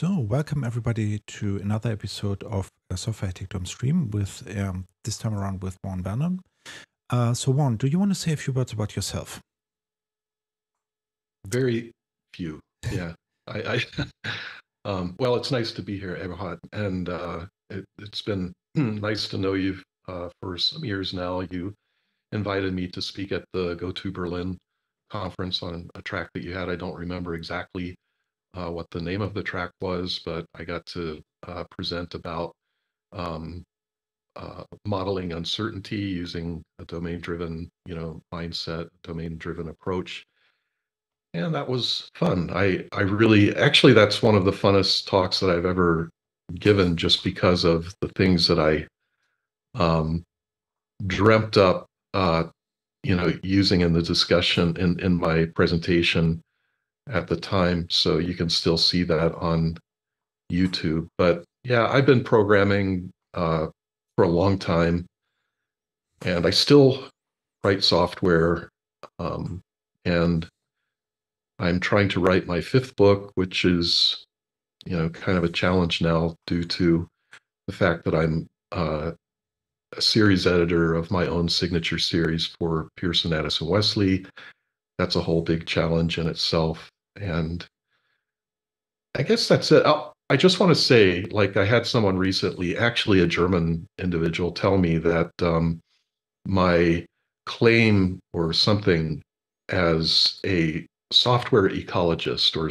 So, welcome everybody to another episode of Software Tech Stream with this time around with Vaughn Vernon. So, Vaughn, do you want to say a few words about yourself? Very few. Yeah. Well, it's nice to be here, Eberhard, and it's been nice to know you for some years now. You invited me to speak at the Go to Berlin conference on a track that you had. I don't remember exactly what the name of the track was, but I got to present about um, modeling uncertainty using a domain-driven, mindset, domain-driven approach. And that was fun. I really, actually, that's one of the funnest talks that I've ever given, just because of the things that I um, dreamt up, using in the discussion in my presentation at the time. So you can still see that on YouTube. But yeah, I've been programming for a long time, and I still write software. And I'm trying to write my fifth book, which is, kind of a challenge now due to the fact that I'm a series editor of my own signature series for Pearson, Addison, Wesley. That's a whole big challenge in itself. And I guess that's it. I just want to say, like, I had someone recently, actually a German individual, tell me that my claim or something as a software ecologist, or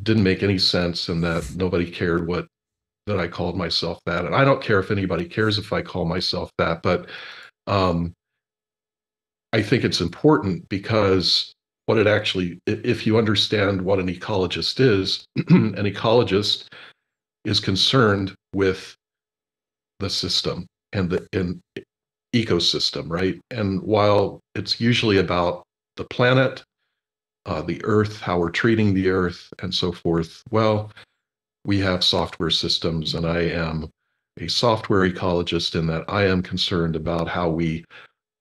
didn't make any sense, and that nobody cared that I called myself that. And I don't care if anybody cares if I call myself that, but um, I think it's important, because what it actually, if you understand what an ecologist is, an ecologist is concerned with the system and the ecosystem, right? And while it's usually about the planet, the earth, how we're treating the earth, and so forth, well, we have software systems, and I am a software ecologist in that I am concerned about how we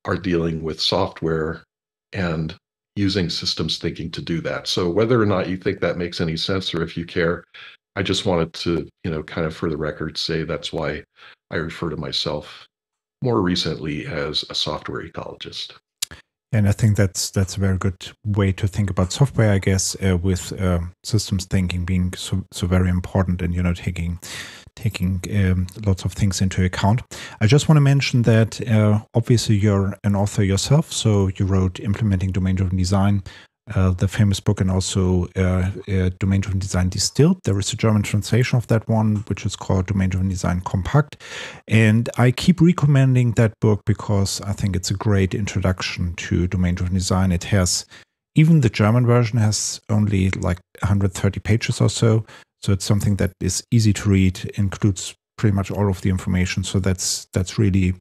are dealing with software and using systems thinking to do that. So whether or not you think that makes any sense, or if you care, I just wanted to, kind of for the record, say that's why I refer to myself more recently as a software ecologist. And I think that's a very good way to think about software, I guess, with systems thinking being so very important, and taking lots of things into account. I just want to mention that obviously you're an author yourself, so you wrote Implementing Domain-Driven Design, the famous book, and also Domain-Driven Design Distilled. There is a German translation of that one, which is called Domain-Driven Design Compact. And I keep recommending that book because I think it's a great introduction to domain-driven design. It has, even the German version has only like 130 pages or so. So it's something that is easy to read, includes pretty much all of the information. So that's really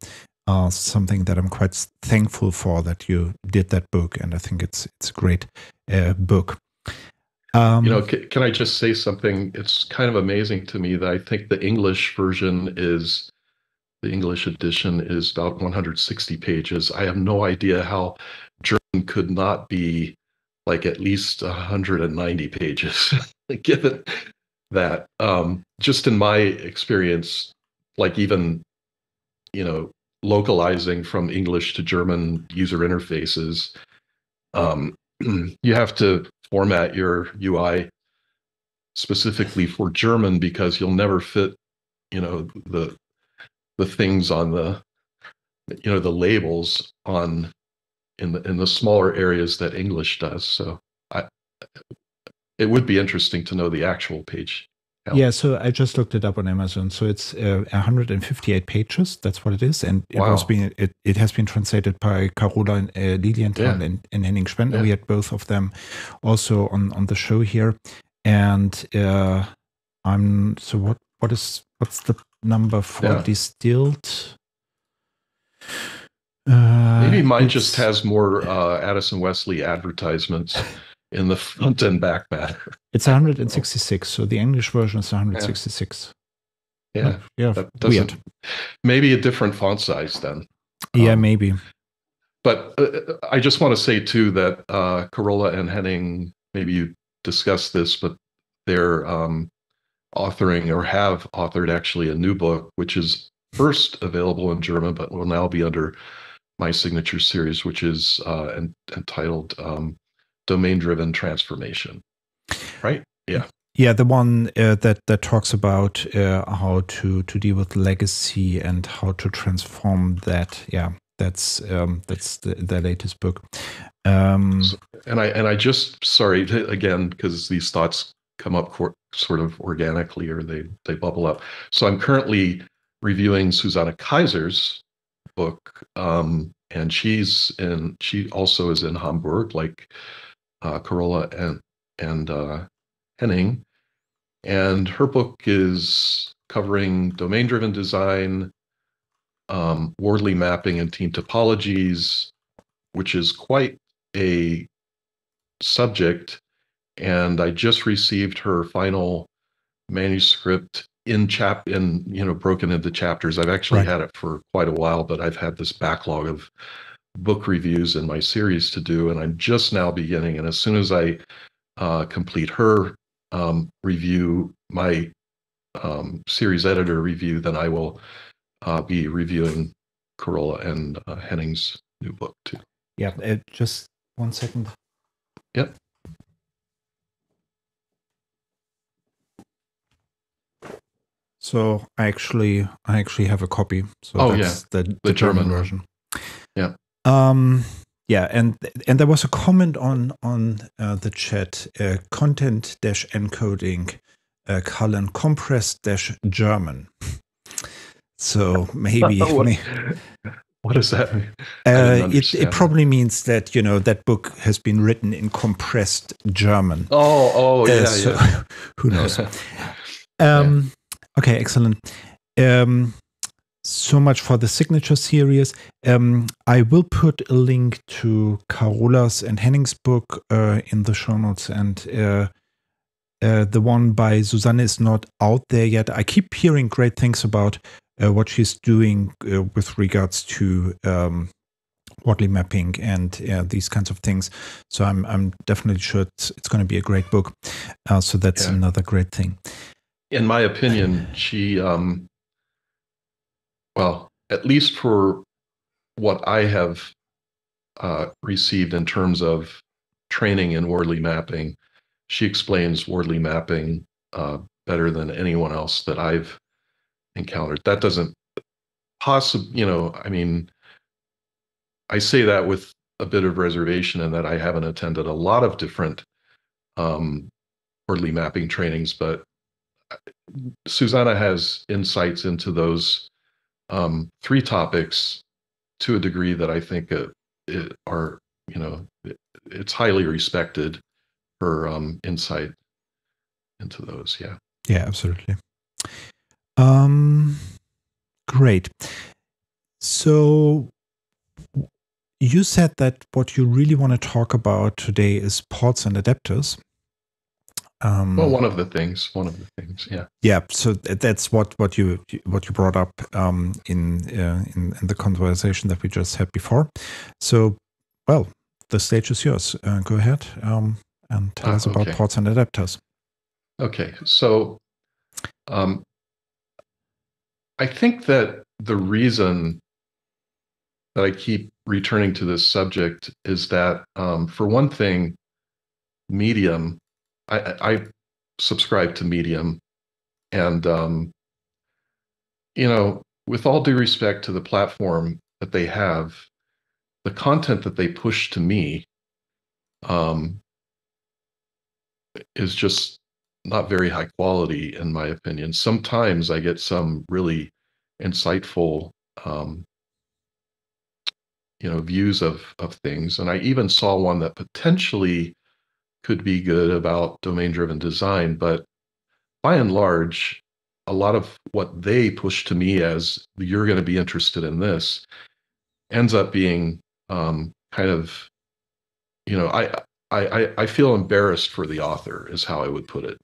something that I'm quite thankful for, that you did that book, and I think it's a great book. Can I just say something? It's kind of amazing to me that I think the English edition is about 160 pages. I have no idea how German could not be like at least 190 pages, given that. Just in my experience, like even, localizing from English to German user interfaces, you have to format your UI specifically for German, because you'll never fit, the things on the labels in the smaller areas that English does. So it would be interesting to know the actual page count. Yeah, so I just looked it up on Amazon. So it's 158 pages. That's what it is, and Wow. it has been translated by Carola Lilienthal and Henning Spender. Yeah. We had both of them also on the show here. And what's the number for distilled? Maybe mine just has more Addison Wesley advertisements in the front and back matter. It's 166, so the English version is 166. Yeah, weird. Maybe a different font size then. Yeah, maybe. But I just want to say too that Carola and Henning, maybe you discussed this, but they're authoring or have authored actually a new book, which is first available in German, but will now be under my signature series, which is entitled Domain-Driven Transformation. Right? Yeah. Yeah, the one that talks about how to deal with legacy and how to transform that. Yeah, that's the latest book. And I just, sorry again, because these thoughts come up sort of organically, or they bubble up. So I'm currently reviewing Susanne Kaiser's book, and she also is in Hamburg, like Corolla and Henning, and her book is covering domain-driven design, Wardley mapping and team topologies, which is quite a subject. And I just received her final manuscript in broken into chapters. I've actually Right. had it for quite a while, but I've had this backlog of book reviews in my series to do, and I'm just now beginning. And as soon as I complete her review, my series editor review, then I will be reviewing Corolla and Henning's new book too. Yeah, just 1 second. Yep. So I actually have a copy. So that's the German version. Yeah. Yeah, and there was a comment on the chat, content-encoding, colon compressed-German. So maybe what does that mean? It probably means that that book has been written in compressed German. Yeah. So Yeah. Who knows? Okay, excellent. So much for the signature series. I will put a link to Carolas and Henning's book in the show notes, and the one by Susanne is not out there yet. I keep hearing great things about what she's doing with regards to Wardley mapping and these kinds of things. So I'm definitely sure it's going to be a great book. So that's another great thing. In my opinion, she, well, at least for what I have received in terms of training in Wardley mapping, she explains Wardley mapping better than anyone else that I've encountered. That doesn't possibly, I mean, I say that with a bit of reservation in that I haven't attended a lot of different Wardley mapping trainings, but Susanna has insights into those three topics to a degree that I think it's highly respected, her insight into those. Yeah. Yeah, absolutely. Great. So you said that what you really want to talk about today is ports and adapters. Well, one of the things, yeah. Yeah, so that's what you brought up in the conversation that we just had before. So, well, the stage is yours. Go ahead and tell us about ports and adapters. Okay, so I think that the reason that I keep returning to this subject is that, for one thing, Medium, I subscribe to Medium, and with all due respect to the platform that they have, the content that they push to me is just not very high quality, in my opinion. Sometimes I get some really insightful views of things, and I even saw one that potentially could be good about domain-driven design, but by and large, a lot of what they push to me as you're going to be interested in this ends up being kind of, I feel embarrassed for the author is how I would put it.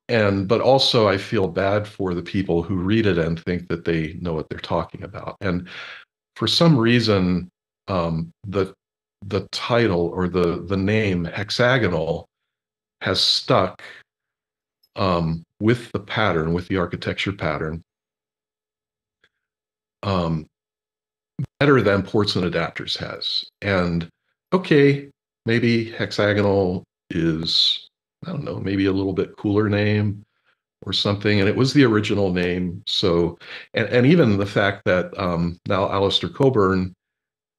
But also I feel bad for the people who read it and think that they know what they're talking about. And for some reason, the title or the name hexagonal has stuck with the pattern, with the architecture pattern, um, better than ports and adapters has. And okay, maybe hexagonal is, I don't know, maybe a little bit cooler name or something. And it was the original name. So, and even the fact that now Alistair Coburn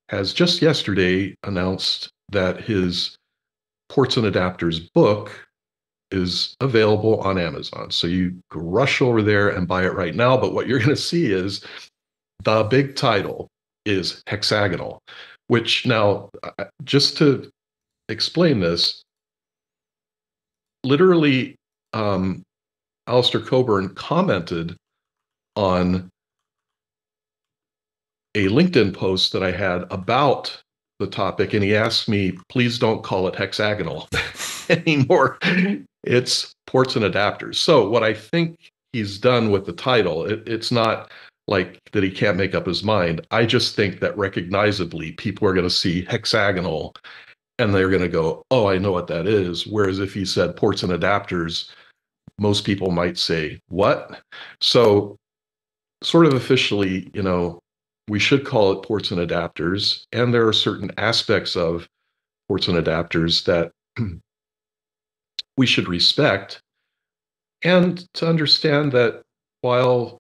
has just yesterday announced that his ports and adapters book is available on Amazon. So you rush over there and buy it right now. But what you're going to see is the big title is hexagonal, which now, just to explain this, literally, Alistair Coburn commented on a LinkedIn post that I had about the topic, and he asked me, please don't call it hexagonal anymore. It's ports and adapters. So what I think he's done with the title, it's not like that he can't make up his mind. I just think that recognizably people are going to see hexagonal and they're going to go, oh, I know what that is. Whereas if he said ports and adapters, most people might say, what? So sort of officially, we should call it ports and adapters. And there are certain aspects of ports and adapters that we should respect. And to understand that while,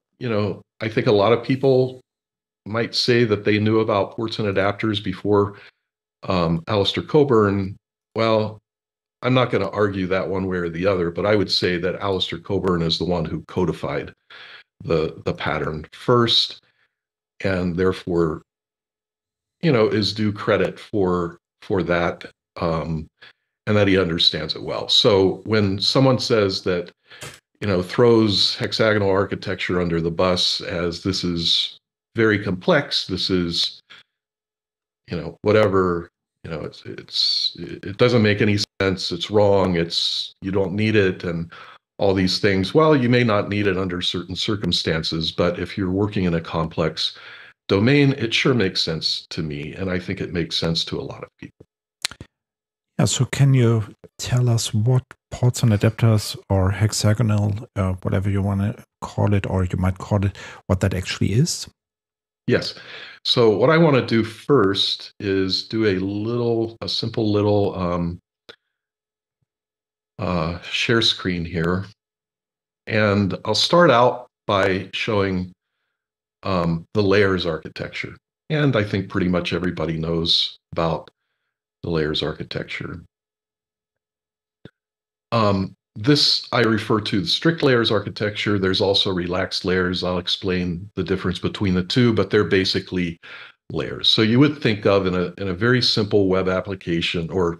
I think a lot of people might say that they knew about ports and adapters before Alistair Coburn, well, I'm not going to argue that one way or the other, but I would say that Alistair Coburn is the one who codified the pattern first, and therefore, is due credit for that, and that he understands it well. So when someone says that, throws hexagonal architecture under the bus as this is very complex, this is, whatever, it doesn't make any sense, it's wrong, you don't need it, and all these things. Well, you may not need it under certain circumstances, but if you're working in a complex domain, it sure makes sense to me, and I think it makes sense to a lot of people. Yeah, so can you tell us what ports and adapters or hexagonal, whatever you want to call it, or you might call it, what that actually is? Yes. So what I want to do first is do a simple little share screen here. And I'll start out by showing the layers architecture. And I think pretty much everybody knows about the layers architecture. This I refer to the strict layers architecture. There's also relaxed layers. I'll explain the difference between the two, but they're basically layers. So you would think of in a very simple web application or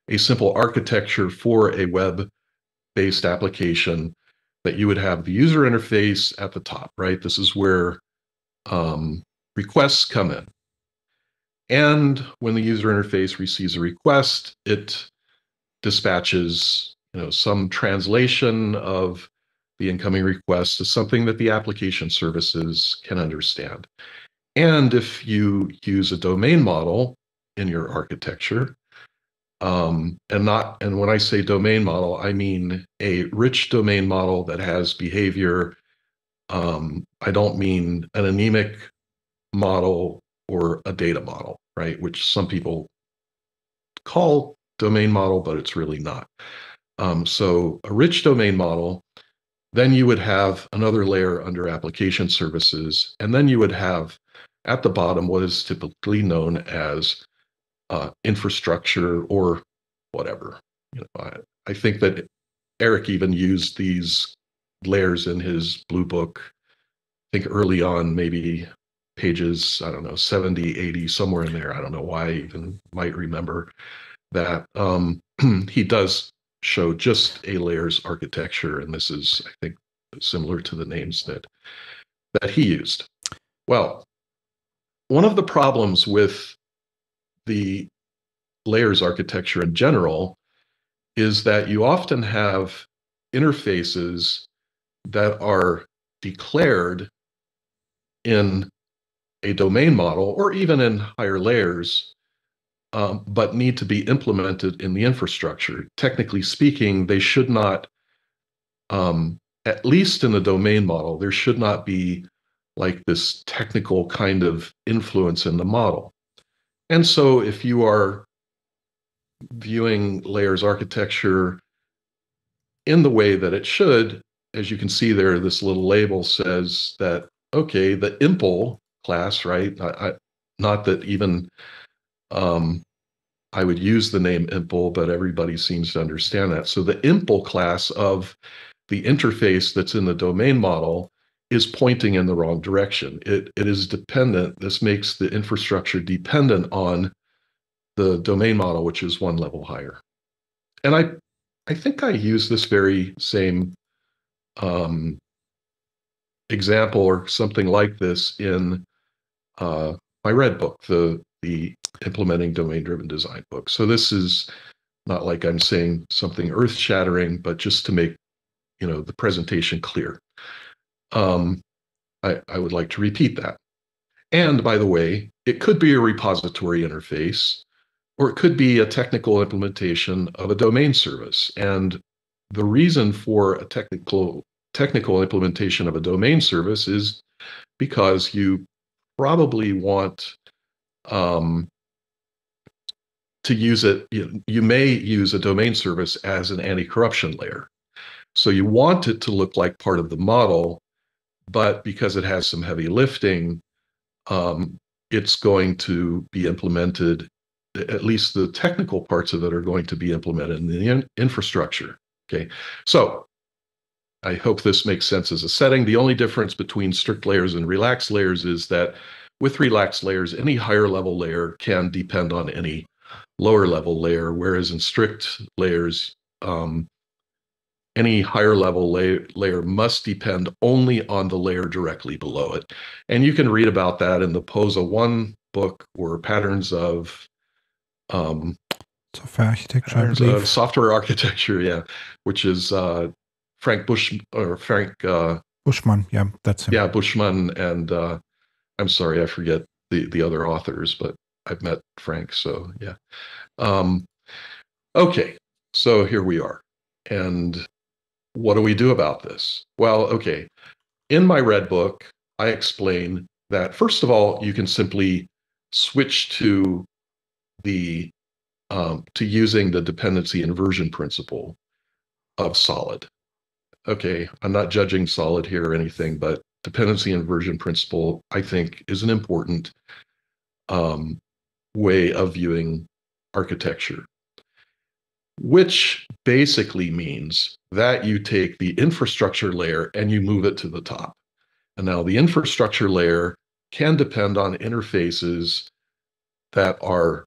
a simple architecture for a web-based application that you would have the user interface at the top, right? This is where requests come in. And when the user interface receives a request, it dispatches some translation of the incoming request to something that the application services can understand. And if you use a domain model in your architecture, and when I say domain model, I mean a rich domain model that has behavior. I don't mean an anemic model or a data model, right? Which some people call domain model, but it's really not. So a rich domain model, then you would have another layer under application services, and then you would have at the bottom what is typically known as infrastructure or whatever. I think that Eric even used these layers in his blue book. I think early on, maybe pages, I don't know, 70, 80, somewhere in there. I don't know why I even might remember that. He does show just a layers architecture, and this is, I think, similar to the names that he used. Well, one of the problems with the layers architecture in general is that you often have interfaces that are declared in a domain model or even in higher layers, but need to be implemented in the infrastructure. Technically speaking, they should not at least in the domain model, there should not be like this technical kind of influence in the model. And so if you are viewing layers architecture in the way that it should, as you can see there, this little label says that, okay, the impl class, right? Not that even I would use the name impl, but everybody seems to understand that. So the impl class of the interface that's in the domain model is pointing in the wrong direction. It is dependent. This makes the infrastructure dependent on the domain model, which is one level higher. And I think I use this very same example or something like this in my red book, the implementing domain-driven design book. So this is not like I'm saying something earth-shattering, but just to make the presentation clear. I would like to repeat that. And by the way, it could be a repository interface, or it could be a technical implementation of a domain service. And the reason for a technical implementation of a domain service is because you probably want to use it. You may use a domain service as an anti-corruption layer. So you want it to look like part of the model, but because it has some heavy lifting, it's going to be implemented, at least the technical parts of it are going to be implemented in the infrastructure. Okay, so I hope this makes sense as a setting. The only difference between strict layers and relaxed layers is that with relaxed layers, any higher level layer can depend on any lower level layer, whereas in strict layers, any higher level layer must depend only on the layer directly below it. And you can read about that in the POSA 1 book, or Patterns of Software architecture, I believe. Software architecture, yeah, which is Frank Bushman, yeah, that's him. Yeah, Bushman, and I'm sorry, I forget the other authors, but I've met Frank, so yeah. Okay, so here we are. And what do we do about this? Well, okay, in my red book, I explain that, first of all, you can simply switch to the to using the dependency inversion principle of Solid. Okay, I'm not judging Solid here or anything, but dependency inversion principle, I think, is an important way of viewing architecture, which basically means that you take the infrastructure layer and you move it to the top. And now the infrastructure layer can depend on interfaces that are,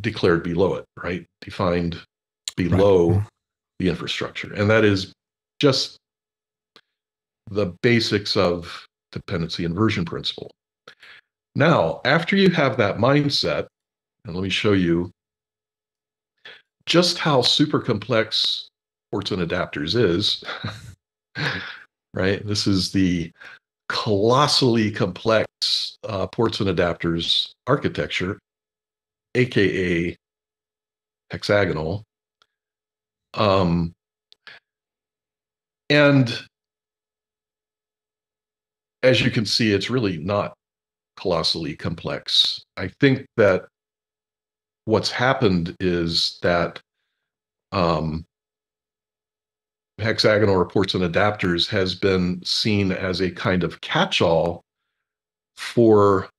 declared below it, right? Defined below the infrastructure. And that is just the basics of dependency inversion principle. Now, after you have that mindset, and let me show you just how super complex ports and adapters is, right? This is the colossally complex ports and adapters architecture, aka hexagonal. And as you can see, it's really not colossally complex. I think that what's happened is that hexagonal ports and adapters has been seen as a kind of catch-all for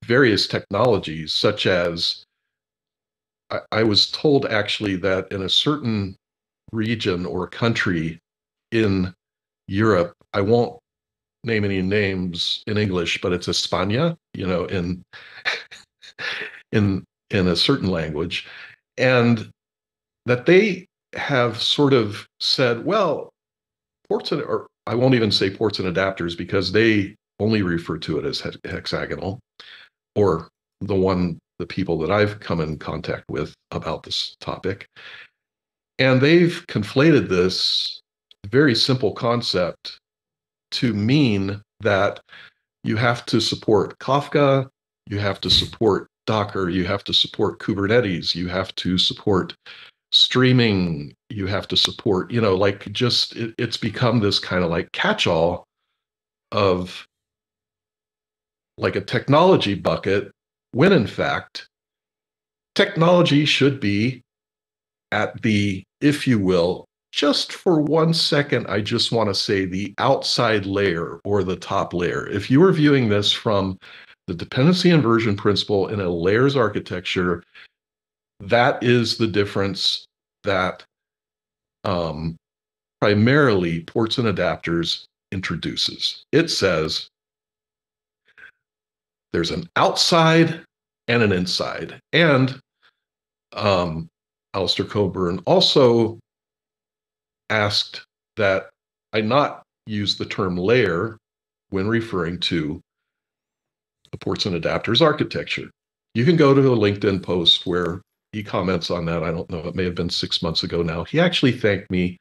various technologies, such as I was told actually that in a certain region or country in Europe, I won't name any names in English, but it's España, in a certain language, and that they have sort of said, well, or I won't even say ports and adapters because they only refer to it as hexagonal, or the people that I've come in contact with about this topic. And they've conflated this very simple concept to mean that you have to support Kafka, you have to support Docker, you have to support Kubernetes, you have to support streaming, you have to support, like just it's become this kind of like catch-all of like a technology bucket, when in fact, technology should be at the, if you will, just for 1 second, I just want to say the outside layer or the top layer. If you are viewing this from the dependency inversion principle in a layers architecture, that is the difference that primarily ports and adapters introduces. It says there's an outside and an inside. And Alistair Coburn also asked that I not use the term layer when referring to the ports and adapters architecture. You can go to a LinkedIn post where he comments on that. I don't know, it may have been 6 months ago now. He actually thanked me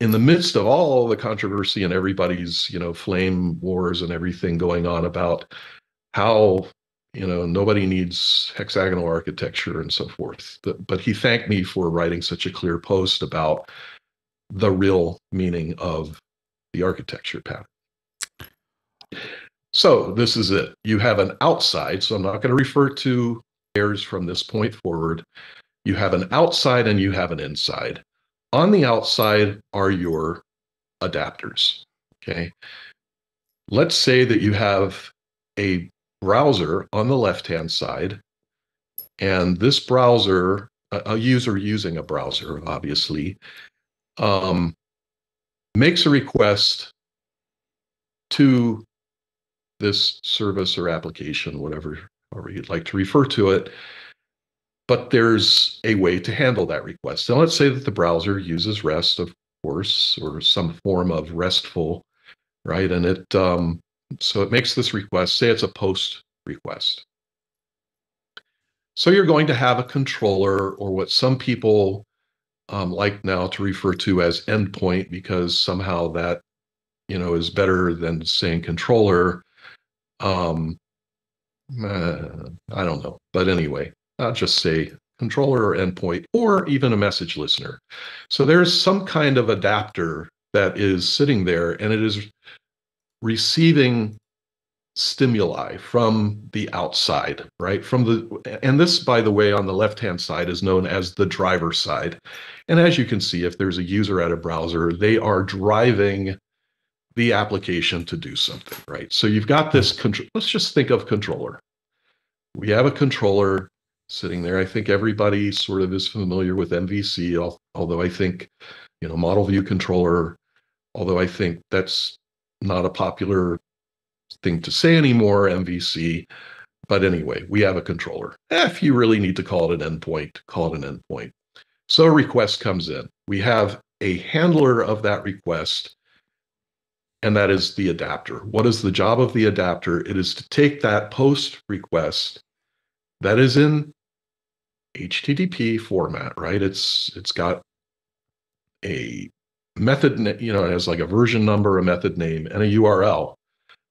in the midst of all the controversy and everybody's, flame wars and everything going on about how, nobody needs hexagonal architecture and so forth. But he thanked me for writing such a clear post about the real meaning of the architecture pattern. So this is it. You have an outside, so I'm not going to refer to layers from this point forward. You have an outside and you have an inside. On the outside are your adapters, okay? Let's say that you have a browser on the left-hand side, and this browser, a user using a browser, obviously, makes a request to this service or application, whatever, however you'd like to refer to it, but there's a way to handle that request. And let's say that the browser uses REST, of course, or some form of RESTful, right? And it so it makes this request, say it's a post request. So you're going to have a controller, or what some people like now to refer to as endpoint, because somehow that, is better than saying controller. I don't know. But anyway, I'll just say controller or endpoint, or even a message listener. So there's some kind of adapter that is sitting there, and it is receiving stimuli from the outside, right? And this, by the way, on the left-hand side is known as the driver side. And as you can see, if there's a user at a browser, they are driving the application to do something, right? So you've got this control. Let's just think of controller. We have a controller sitting there. I think everybody sort of is familiar with MVC, although I think, model view controller, although I think that's not a popular thing to say anymore, MVC. But anyway, we have a controller. If you really need to call it an endpoint, call it an endpoint. So a request comes in. We have a handler of that request, and that is the adapter. What is the job of the adapter? It is to take that post request that is in HTTP format, right? It's got a method, it has like a version number, a method name, and a URL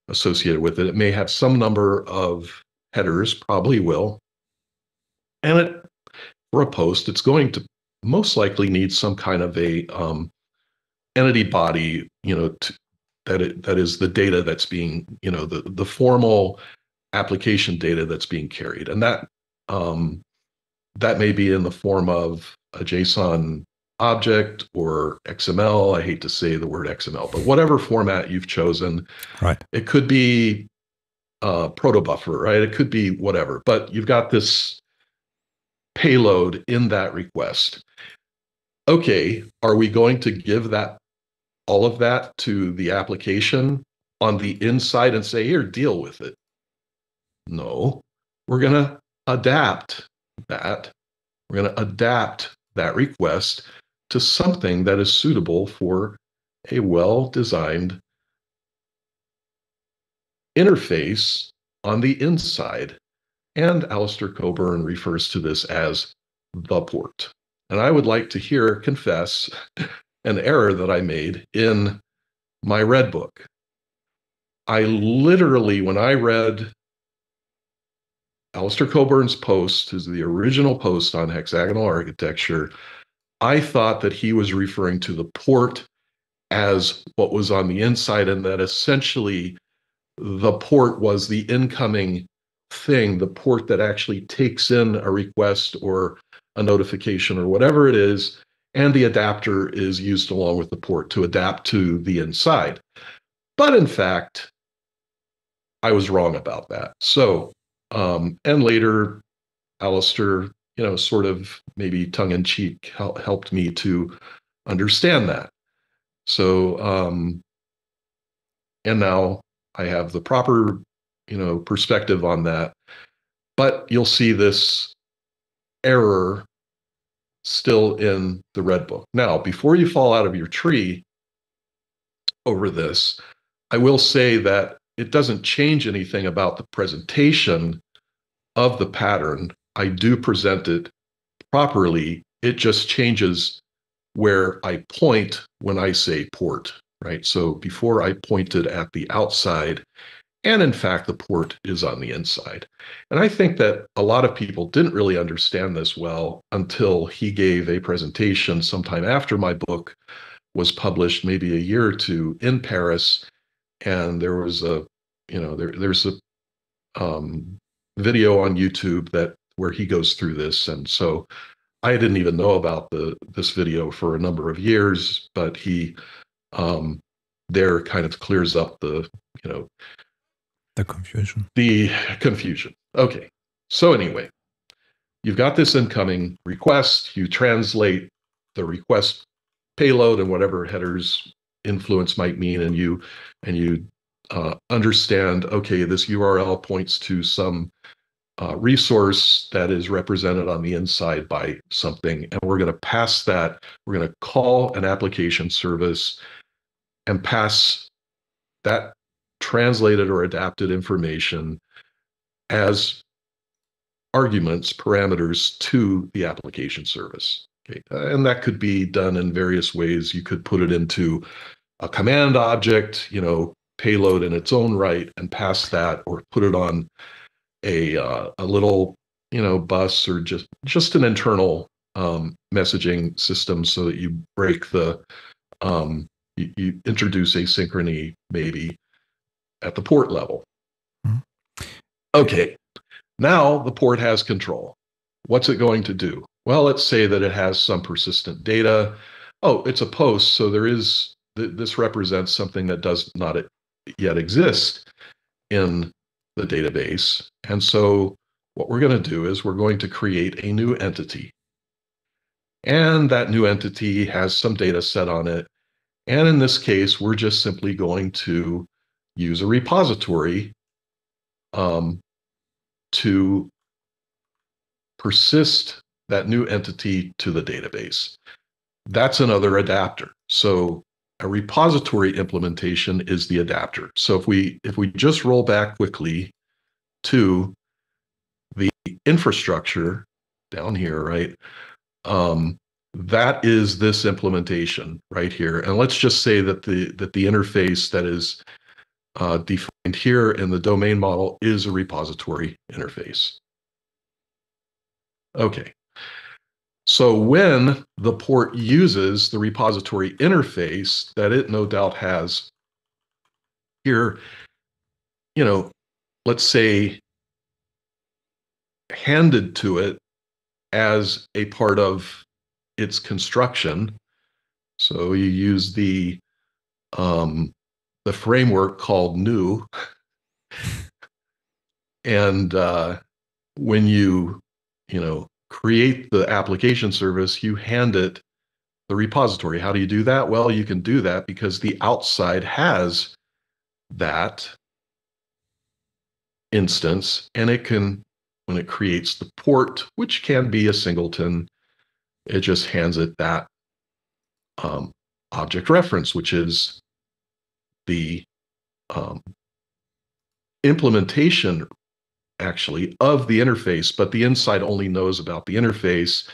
associated with it. It may have some number of headers, probably will. And for a post, it's going to most likely need some kind of a entity body, that is the data that's being, the formal application data that's being carried. And that may be in the form of a JSON object or XML. I hate to say the word XML, but whatever format you've chosen, right? It could be protobuffer, right? It could be whatever, but you've got this payload in that request. Okay, are we going to give all of that to the application on the inside and say, here, deal with it? No, we're going to adapt that. We're going to adapt that request to something that is suitable for a well-designed interface on the inside. And Alistair Coburn refers to this as the port. And I would like to confess an error that I made in my red book. I literally, when I read Alistair Coburn's post, is the original post on hexagonal architecture, I thought that he was referring to the port as what was on the inside, and that essentially the port was the incoming thing, the port that actually takes in a request or a notification or whatever it is, and the adapter is used along with the port to adapt to the inside. But in fact, I was wrong about that. So, and later, Alistair, sort of maybe tongue in cheek, helped me to understand that. So, and now I have the proper, perspective on that. But you'll see this error still in the red book. Now, before you fall out of your tree over this, I will say that it doesn't change anything about the presentation of the pattern. I do present it properly. It just changes where I point when I say port, right? So before I pointed at the outside, and in fact, the port is on the inside. And I think that a lot of people didn't really understand this well until he gave a presentation sometime after my book was published, maybe a year or two in Paris. And there was there's a video on YouTube where he goes through this. And so I didn't even know about this video for a number of years, but he there kind of clears up the confusion. The confusion. Okay. So anyway, you've got this incoming request. You translate the request payload and whatever headers influence might mean, and you understand. Okay, this URL points to some resource that is represented on the inside by something, and we're going to pass that. We're going to call an application service and pass that translated or adapted information as arguments, parameters to the application service. Okay. And that could be done in various ways. You could put it into a command object, payload in its own right, and pass that, or put it on a little, bus, or just an internal messaging system, so that you break the you introduce asynchrony maybe at the port level. Okay, now the port has control. What's it going to do? Well, let's say that it has some persistent data. Oh, it's a post, so this represents something that does not yet exist in the database. And so what we're going to do is we're going to create a new entity. And that new entity has some data set on it. And in this case, we're just simply going to use a repository to persist that new entity to the database. That's another adapter. So a repository implementation is the adapter. So if we just roll back quickly to the infrastructure down here, right? That is this implementation right here. And let's just say that the interface that is defined here in the domain model is a repository interface. Okay. So when the port uses the repository interface that it no doubt has here, let's say handed to it as a part of its construction. So you use the framework called new, and when you create the application service, you hand it the repository. How do you do that? Well, you can do that because the outside has that instance, and it can, when it creates the port, which can be a singleton, it just hands it that object reference, which is the implementation actually of the interface, but the inside only knows about the interface,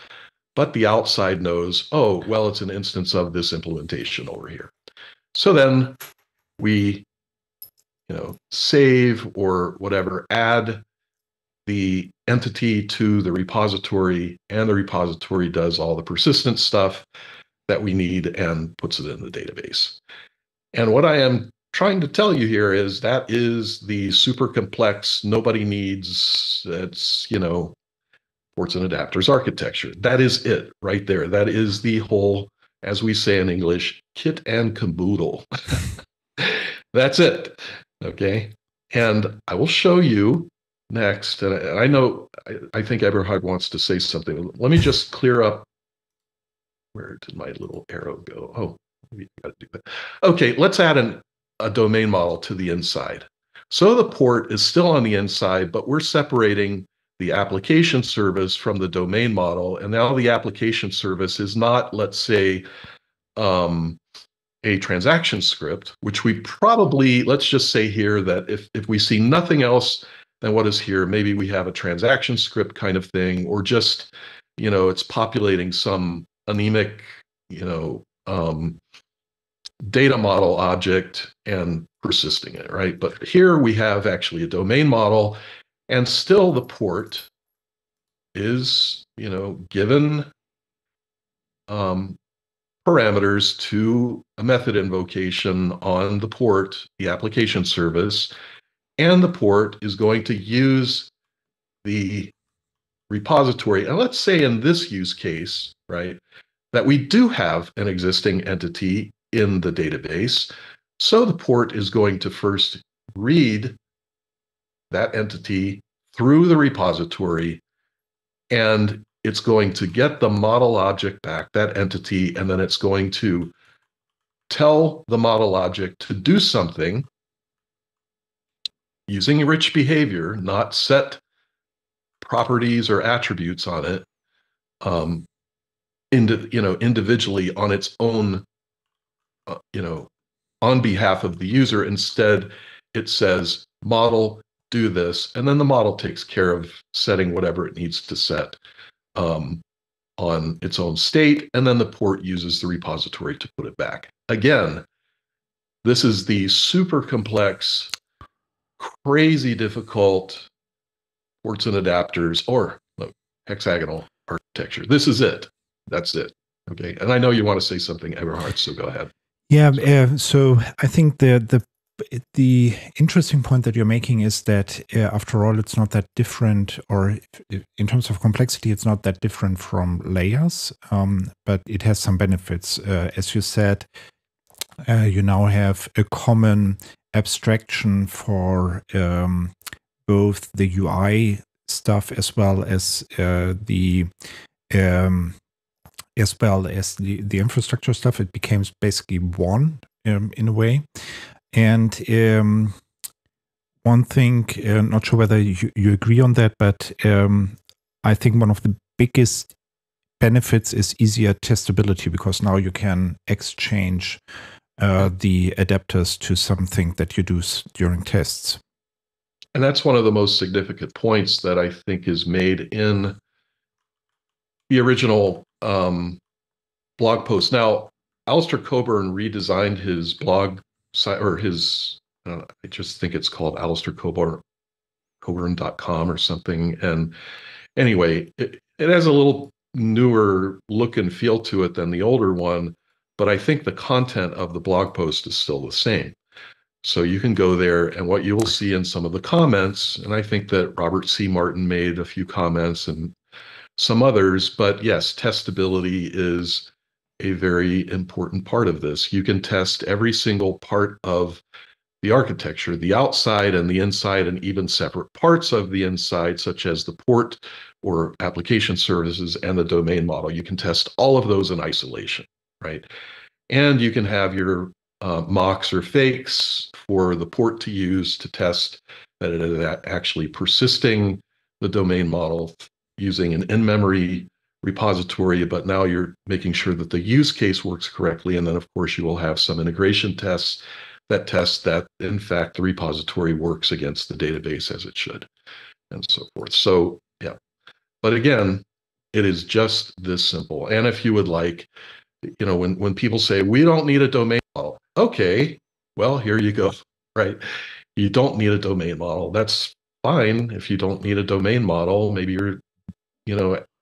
but the outside knows, oh, well, it's an instance of this implementation over here. So then we, save or whatever, add the entity to the repository, and the repository does all the persistence stuff that we need and puts it in the database. And what I am trying to tell you here is that is the super complex, nobody needs, it's, ports and adapters architecture. That is it right there. That is the whole, as we say in English, kit and caboodle. That's it. Okay. And I will show you next. And I know, I think Eberhard wants to say something. Let me just clear up. Where did my little arrow go? Oh, maybe I got to do that. Okay, let's add a domain model to the inside. So the port is still on the inside, but we're separating the application service from the domain model. And now the application service is not, let's say, a transaction script, which we probably, let's just say here that if we see nothing else than what is here, maybe we have a transaction script kind of thing, or just, it's populating some anemic, data model object and persisting it, right? But here we have actually a domain model, and still the port is, given parameters to a method invocation on the port, the application service, and the port is going to use the repository. And let's say in this use case, right, that we do have an existing entity in the database. So the port is going to first read that entity through the repository, and it's going to get the model object back, that entity, and then it's going to tell the model object to do something using rich behavior, not set properties or attributes on it, individually on its own, on behalf of the user. Instead, it says, model, do this, and then the model takes care of setting whatever it needs to set on its own state, and then the port uses the repository to put it back. Again, this is the super complex, crazy difficult ports and adapters, or hexagonal architecture. This is it. That's it. Okay. And I know you want to say something, Eberhard, so go ahead. Yeah. So I think the interesting point that you're making is that after all, it's not that different, or in terms of complexity, it's not that different from layers, but it has some benefits. As you said, you now have a common abstraction for both the UI stuff as well as the infrastructure stuff. It became basically one in a way. And one thing, not sure whether you agree on that, but I think one of the biggest benefits is easier testability, because now you can exchange the adapters to something that you do during tests. And that's one of the most significant points that I think is made in the original blog post. Now, Alistair Coburn redesigned his blog site, or his, I just think it's called alistaircoburn.com or something. And anyway, it has a little newer look and feel to it than the older one, but I think the content of the blog post is still the same. So you can go there, and what you will see in some of the comments, and I think that Robert C. Martin made a few comments and some others, but yes, testability is a very important part of this. You can test every single part of the architecture, the outside and the inside, and even separate parts of the inside, such as the port or application services and the domain model. You can test all of those in isolation, right? And you can have your mocks or fakes for the port to use to test that it is actually persisting the domain model using an in-memory repository, but now you're making sure that the use case works correctly. And then, of course, you will have some integration tests that test that, in fact, the repository works against the database as it should, and so forth. So, yeah. But again, it is just this simple. And if you would like, when people say, we don't need a domain model, okay, well, here you go, right? You don't need a domain model. That's fine. If you don't need a domain model, maybe your,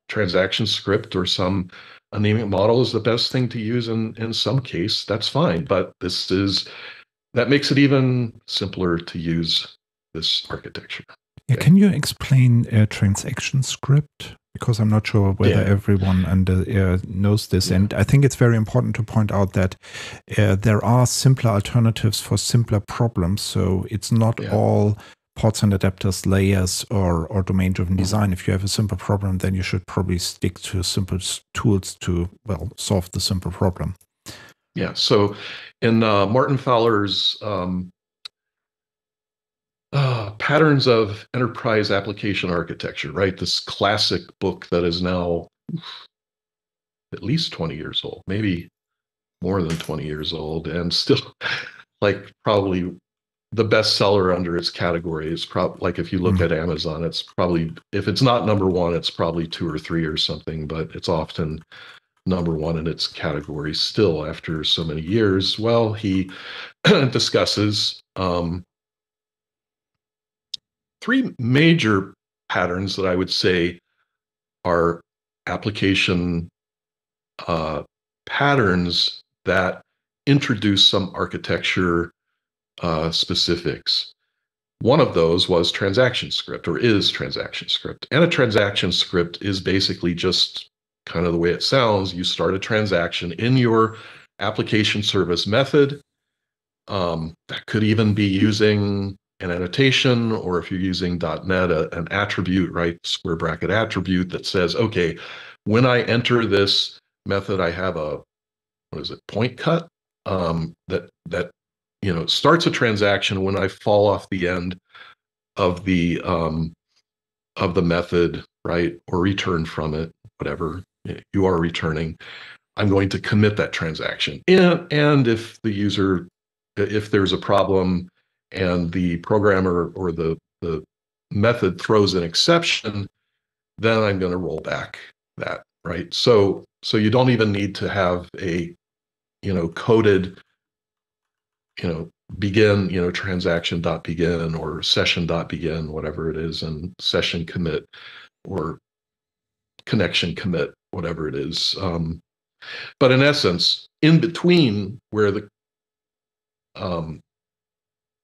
transaction script or some anemic model is the best thing to use in some case. That's fine. But that makes it even simpler to use this architecture. Yeah, Okay. can you explain a transaction script? Because I'm not sure whether everyone knows this. And I think it's very important to point out that there are simpler alternatives for simpler problems. So it's not all ports and adapters, layers, or domain-driven design. If you have a simple problem, then you should probably stick to simple tools to, well, solve the simple problem. Yeah. So in Martin Fowler's Patterns of Enterprise Application Architecture, right? This classic book that is now at least 20 years old, maybe more than 20 years old, and still like probably the bestseller under its category. Is probably like, if you look at Amazon, it's probably, if it's not number one, it's probably 2 or 3 or something, but it's often number one in its category still after so many years. Well, he discusses 3 major patterns that I would say are application patterns that introduce some architecture specifics. One of those was transaction script, or is transaction script. And a transaction script is basically just kind of the way it sounds. You start a transaction in your application service method. That could even be using an annotation, or if you're using .NET, an attribute, right? Square bracket attribute that says, okay, when I enter this method, I have a, point cut that starts a transaction when I fall off the end of the method, right? Or return from it, whatever you are returning. I'm going to commit that transaction. And if there's a problem and the programmer or the method throws an exception, then I'm going to roll back that, right? So you don't even need to have a, coded, begin, transaction.begin or session.begin, whatever it is, and session commit or connection commit, whatever it is. But in essence, in between where the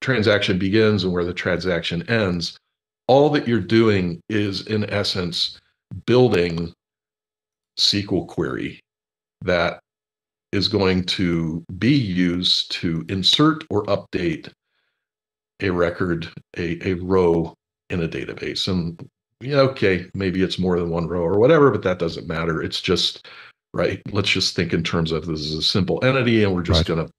transaction begins and where the transaction ends, all that you're doing is, in essence, building SQL query that is going to be used to insert or update a record, a row in a database. And okay, maybe it's more than one row or whatever, but that doesn't matter. It's just, right, let's just think in terms of this is a simple entity, and we're just going to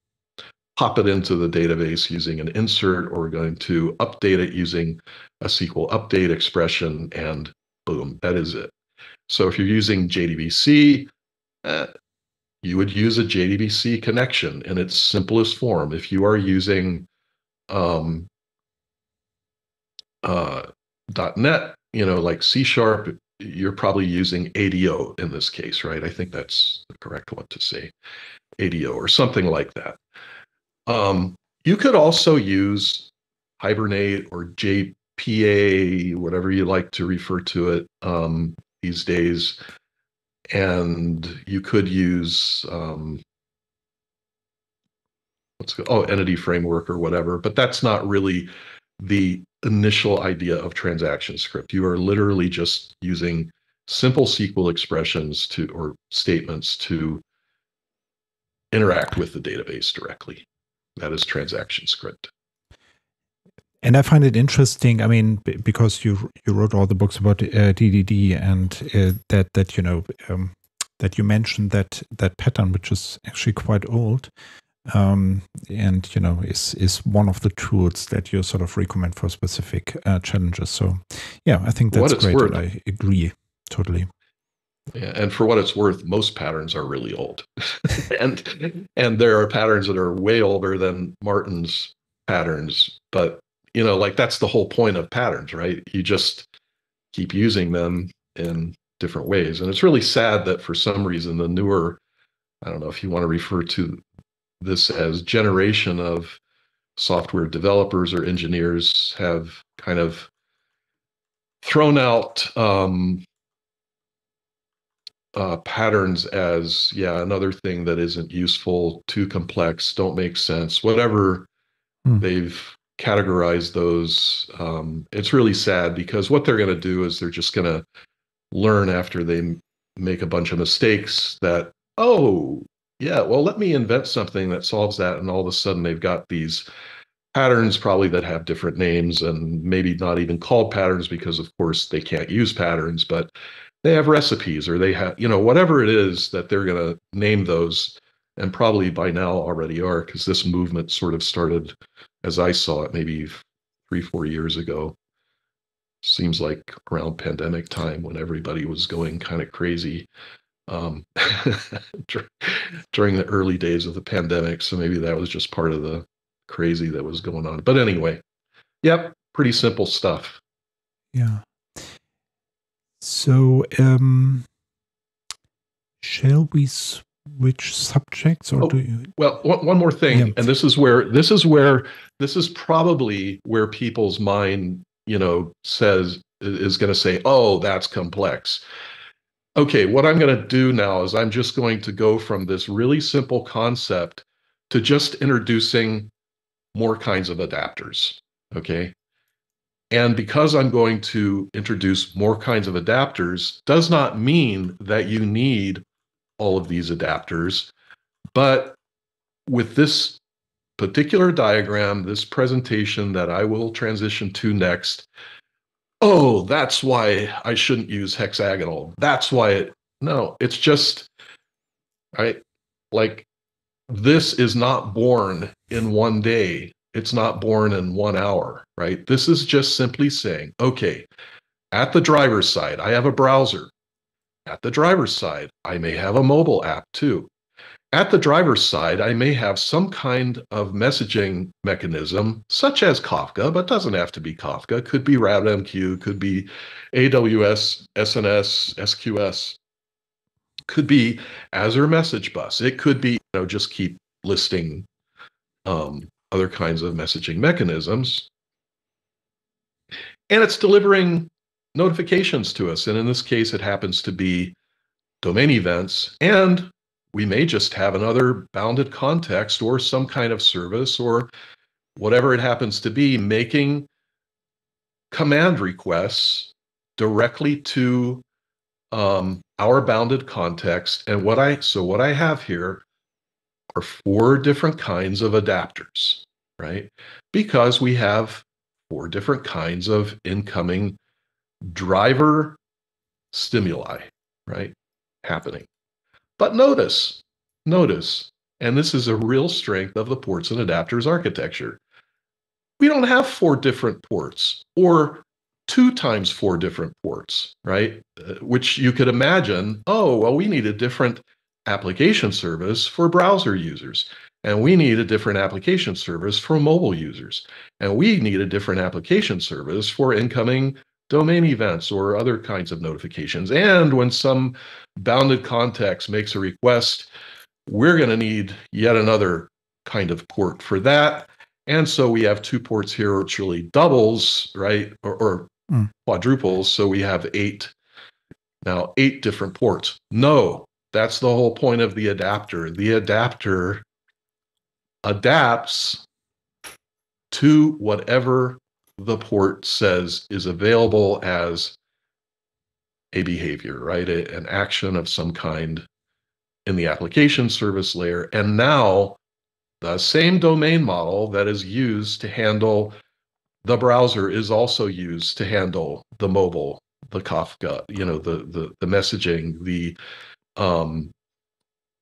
pop it into the database using an insert, or we're going to update it using a SQL update expression, and boom, that is it. So if you're using JDBC, you would use a JDBC connection in its simplest form. If you are using .NET, like C#, you're probably using ADO in this case, right? I think that's the correct one to say, ADO or something like that. You could also use Hibernate or JPA, whatever you like to refer to it these days. And you could use Entity Framework or whatever, but that's not really the initial idea of transaction script. You are literally just using simple SQL expressions or statements to interact with the database directly. That is transaction script. And I find it interesting. I mean, because you wrote all the books about DDD, and that you mentioned that pattern, which is actually quite old, and is one of the tools that you sort of recommend for specific challenges. So, yeah, I think that's great, and I agree totally. Yeah, and for what it's worth, most patterns are really old, and there are patterns that are way older than Martin's patterns. But like that's the whole point of patterns, right? You just keep using them in different ways, and it's really sad that for some reason the newer, I don't know if you want to refer to this as generation of software developers or engineers, have kind of thrown out patterns as, yeah, another thing that isn't useful, too complex, don't make sense, whatever they've categorized those. It's really sad because what they're going to do is they're just going to learn after they make a bunch of mistakes that, oh, yeah, well, let me invent something that solves that. And all of a sudden they've got these patterns probably that have different names and maybe not even called patterns because, of course, they can't use patterns, but they have recipes or they have, whatever it is that they're going to name those. And probably by now already are, because this movement sort of started, as I saw it, maybe 3, 4 years ago. Seems like around pandemic time when everybody was going kind of crazy um, during the early days of the pandemic. So maybe that was just part of the crazy that was going on. But anyway, yep, pretty simple stuff. Yeah. So, shall we switch subjects, or do you? Well, one more thing, Yeah. and this is probably where people's mind, says is going to say, "Oh, that's complex." Okay, what I'm going to do now is I'm just going to go from this really simple concept to just introducing more kinds of adapters. Okay. And because I'm going to introduce more kinds of adapters does not mean that you need all of these adapters. But with this particular diagram, this presentation that I will transition to next, oh, that's why I shouldn't use hexagonal. That's why no, it's just, right? Like, this is not born in one day. It's not born in 1 hour, right? This is just simply saying, okay, at the driver's side, I have a browser. At the driver's side, I may have a mobile app too. At the driver's side, I may have some kind of messaging mechanism, such as Kafka, but doesn't have to be Kafka. Could be RabbitMQ, could be AWS, SNS, SQS, could be Azure Message Bus. It could be, just keep listing other kinds of messaging mechanisms. And it's delivering notifications to us. And in this case, it happens to be domain events. And we may just have another bounded context or some kind of service or whatever it happens to be, making command requests directly to our bounded context. And what I have here are 4 different kinds of adapters, right? Because we have 4 different kinds of incoming driver stimuli, right? Happening. But notice, and this is a real strength of the ports and adapters architecture. We don't have 4 different ports or 2 times 4 different ports, right? Which you could imagine, oh, well, we need a different application service for browser users. And we need a different application service for mobile users. And we need a different application service for incoming domain events or other kinds of notifications. And when some bounded context makes a request, we're going to need yet another kind of port for that. And so we have 2 ports here, which really doubles, right? Or quadruples. So we have 8 different ports. No, that's the whole point of the adapter. The adapter adapts to whatever the port says is available as a behavior, right? An action of some kind in the application service layer. And now the same domain model that is used to handle the browser is also used to handle the mobile, the Kafka, the messaging, the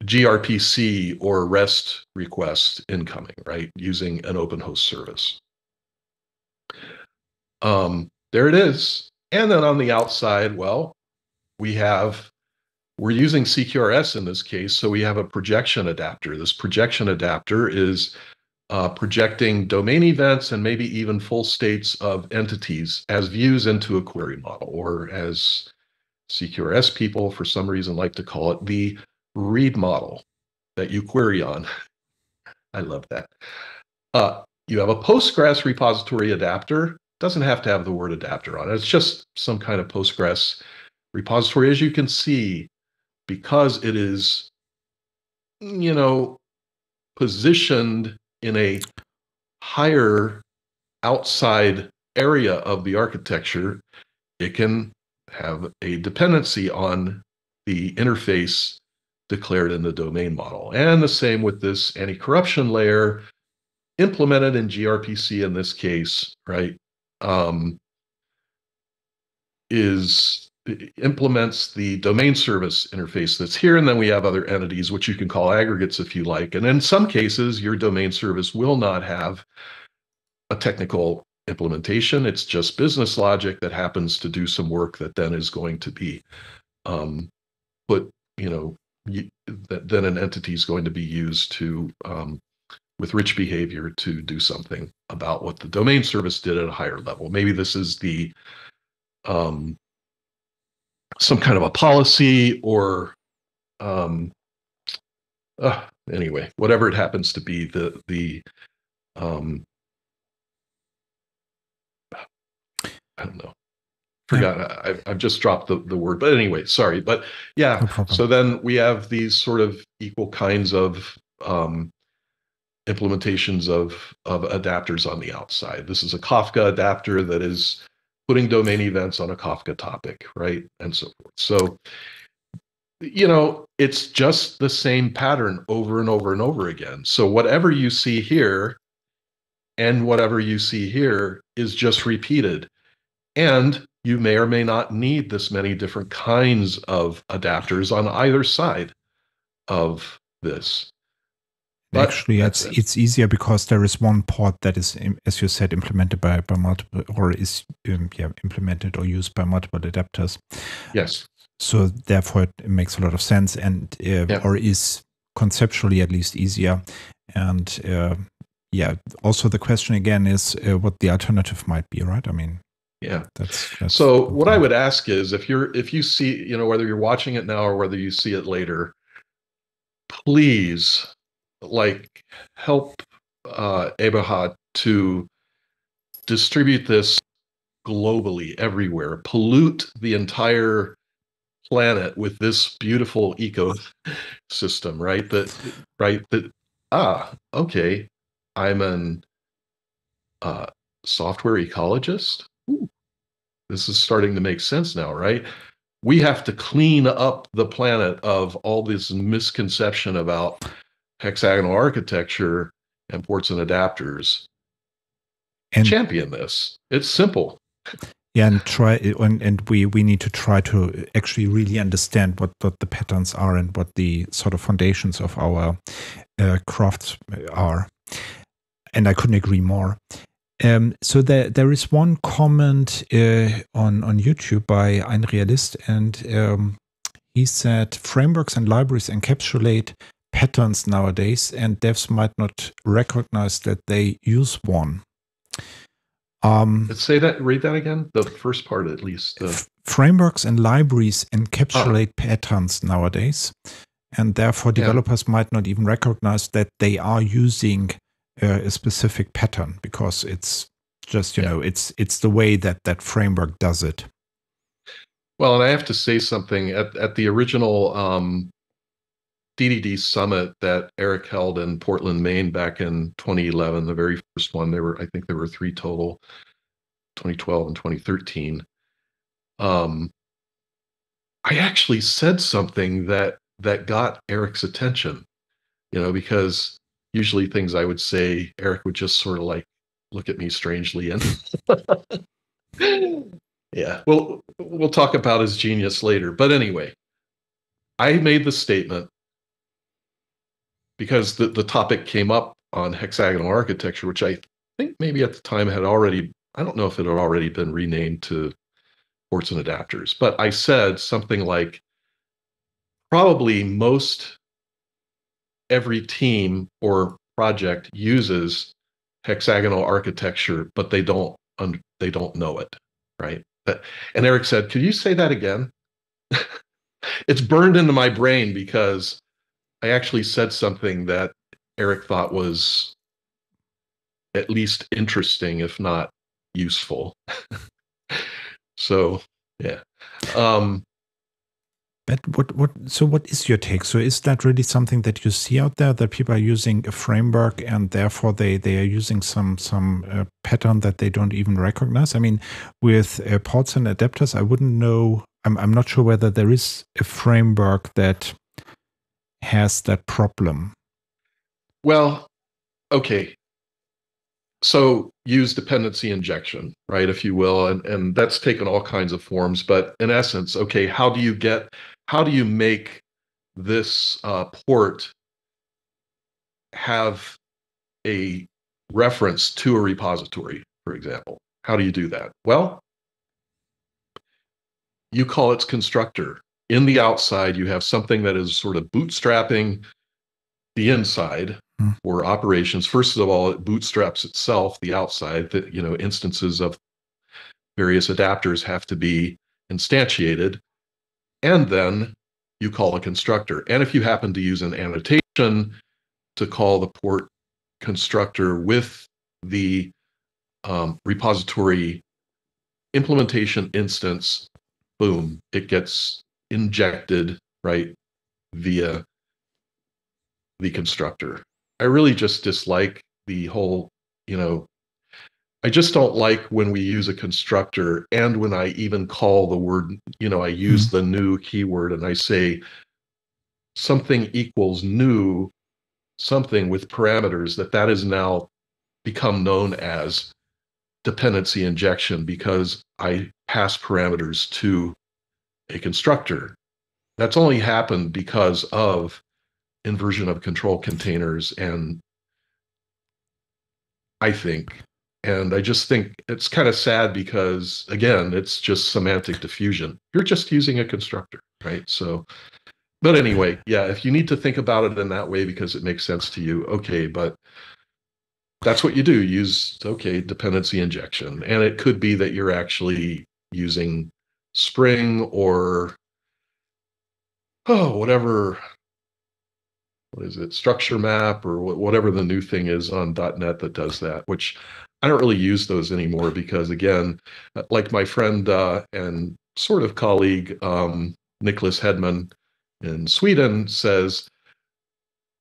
gRPC or REST request incoming, right? Using an open host service. There it is. And then on the outside, well, we're using CQRS in this case, so we have a projection adapter. This projection adapter is projecting domain events and maybe even full states of entities as views into a query model, or as CQRS people for some reason like to call it, the read model that you query on. I love that. You have a Postgres repository adapter. Doesn't have to have the word adapter on it. It's just some kind of Postgres repository. As you can see, because it is, positioned in a higher outside area of the architecture, it can have a dependency on the interface declared in the domain model. And the same with this anti-corruption layer implemented in gRPC in this case, right? Is implements the domain service interface that's here, and then we have other entities which you can call aggregates if you like. And in some cases, your domain service will not have a technical implementation. It's just business logic that happens to do some work that then is going to be put, then an entity is going to be used to with rich behavior to do something about what the domain service did at a higher level. Maybe this is the some kind of a policy or anyway, whatever it happens to be, I don't know. Forgot. Yeah. I've just dropped the word, but anyway, sorry. But yeah, No so then we have these sort of equal kinds of implementations of adapters on the outside. This is a Kafka adapter that is putting domain events on a Kafka topic, right? And so forth. So, it's just the same pattern over and over and over again. So whatever you see here and whatever you see here is just repeated. And you may or may not need this many different kinds of adapters on either side of this. But actually, it's easier because there is one port that is, as you said, implemented by multiple, or is implemented or used by multiple adapters. Yes. So therefore, it makes a lot of sense, and or is conceptually at least easier. And also the question again is what the alternative might be, right? I mean. Yeah. That's so what I would ask is if you see, whether you're watching it now or whether you see it later, please help Eberhard to distribute this globally everywhere, pollute the entire planet with this beautiful ecosystem, right? Okay, I'm an software ecologist. Ooh. This is starting to make sense now, right? We have to clean up the planet of all this misconception about hexagonal architecture and ports and adapters. And champion this. It's simple. Yeah, and we need to try to actually really understand what the patterns are and what the sort of foundations of our crafts are. And I couldn't agree more. So there is one comment on YouTube by Ein Realist, and he said frameworks and libraries encapsulate patterns nowadays, and devs might not recognize that they use one. Let's say that. Read that again. The first part, at least. Frameworks and libraries encapsulate patterns nowadays, and therefore developers might not even recognize that they are using a specific pattern because it's just it's the way that framework does it. Well, and I have to say something at the original DDD summit that Eric held in Portland, Maine back in 2011, the very first one. I think there were 3 total, 2012 and 2013. I actually said something that got Eric's attention, because usually things I would say, Eric would just sort of look at me strangely and yeah, we'll talk about his genius later. But anyway, I made the statement because the topic came up on hexagonal architecture, which I think maybe at the time I don't know if it had already been renamed to ports and adapters, but I said something like, probably every team or project uses hexagonal architecture, but they don't know it, right? And Eric said, could you say that again? It's burned into my brain because I actually said something that Eric thought was at least interesting, if not useful. So, yeah. Um, But what is your take? So is that really something that you see out there, that people are using a framework and therefore they are using some pattern that they don't even recognize? I mean, with ports and adapters, I wouldn't know. I'm not sure whether there is a framework that has that problem. well, okay. So use dependency injection, right, if you will, and that's taken all kinds of forms. But in essence, okay, how do you make this port have a reference to a repository, for example? How do you do that? Well, you call its constructor. In the outside, you have something that is sort of bootstrapping the inside Mm. for operations. First of all, it bootstraps itself, the outside, that, you know, instances of various adapters have to be instantiated. And then you call a constructor. And if you happen to use an annotation to call the port constructor with the repository implementation instance, boom, it gets injected, right, via the constructor. I really just dislike the whole, you know, I just don't like when we use a constructor and when I even call the word, you know, I use Mm. the new keyword and I say something equals new something with parameters, that is now become known as dependency injection because I pass parameters to a constructor. That's only happened because of inversion of control containers, and I think, and I just think it's kind of sad because, again, it's just semantic diffusion. You're just using a constructor, right? So, but anyway, yeah, if you need to think about it in that way because it makes sense to you, okay, but that's what you do. Use, okay, dependency injection. And it could be that you're actually using Spring or, oh, whatever, what is it, structure map or whatever the new thing is on .NET that does that, which I don't really use those anymore because, again, like my friend and sort of colleague, Nicholas Hedman in Sweden says,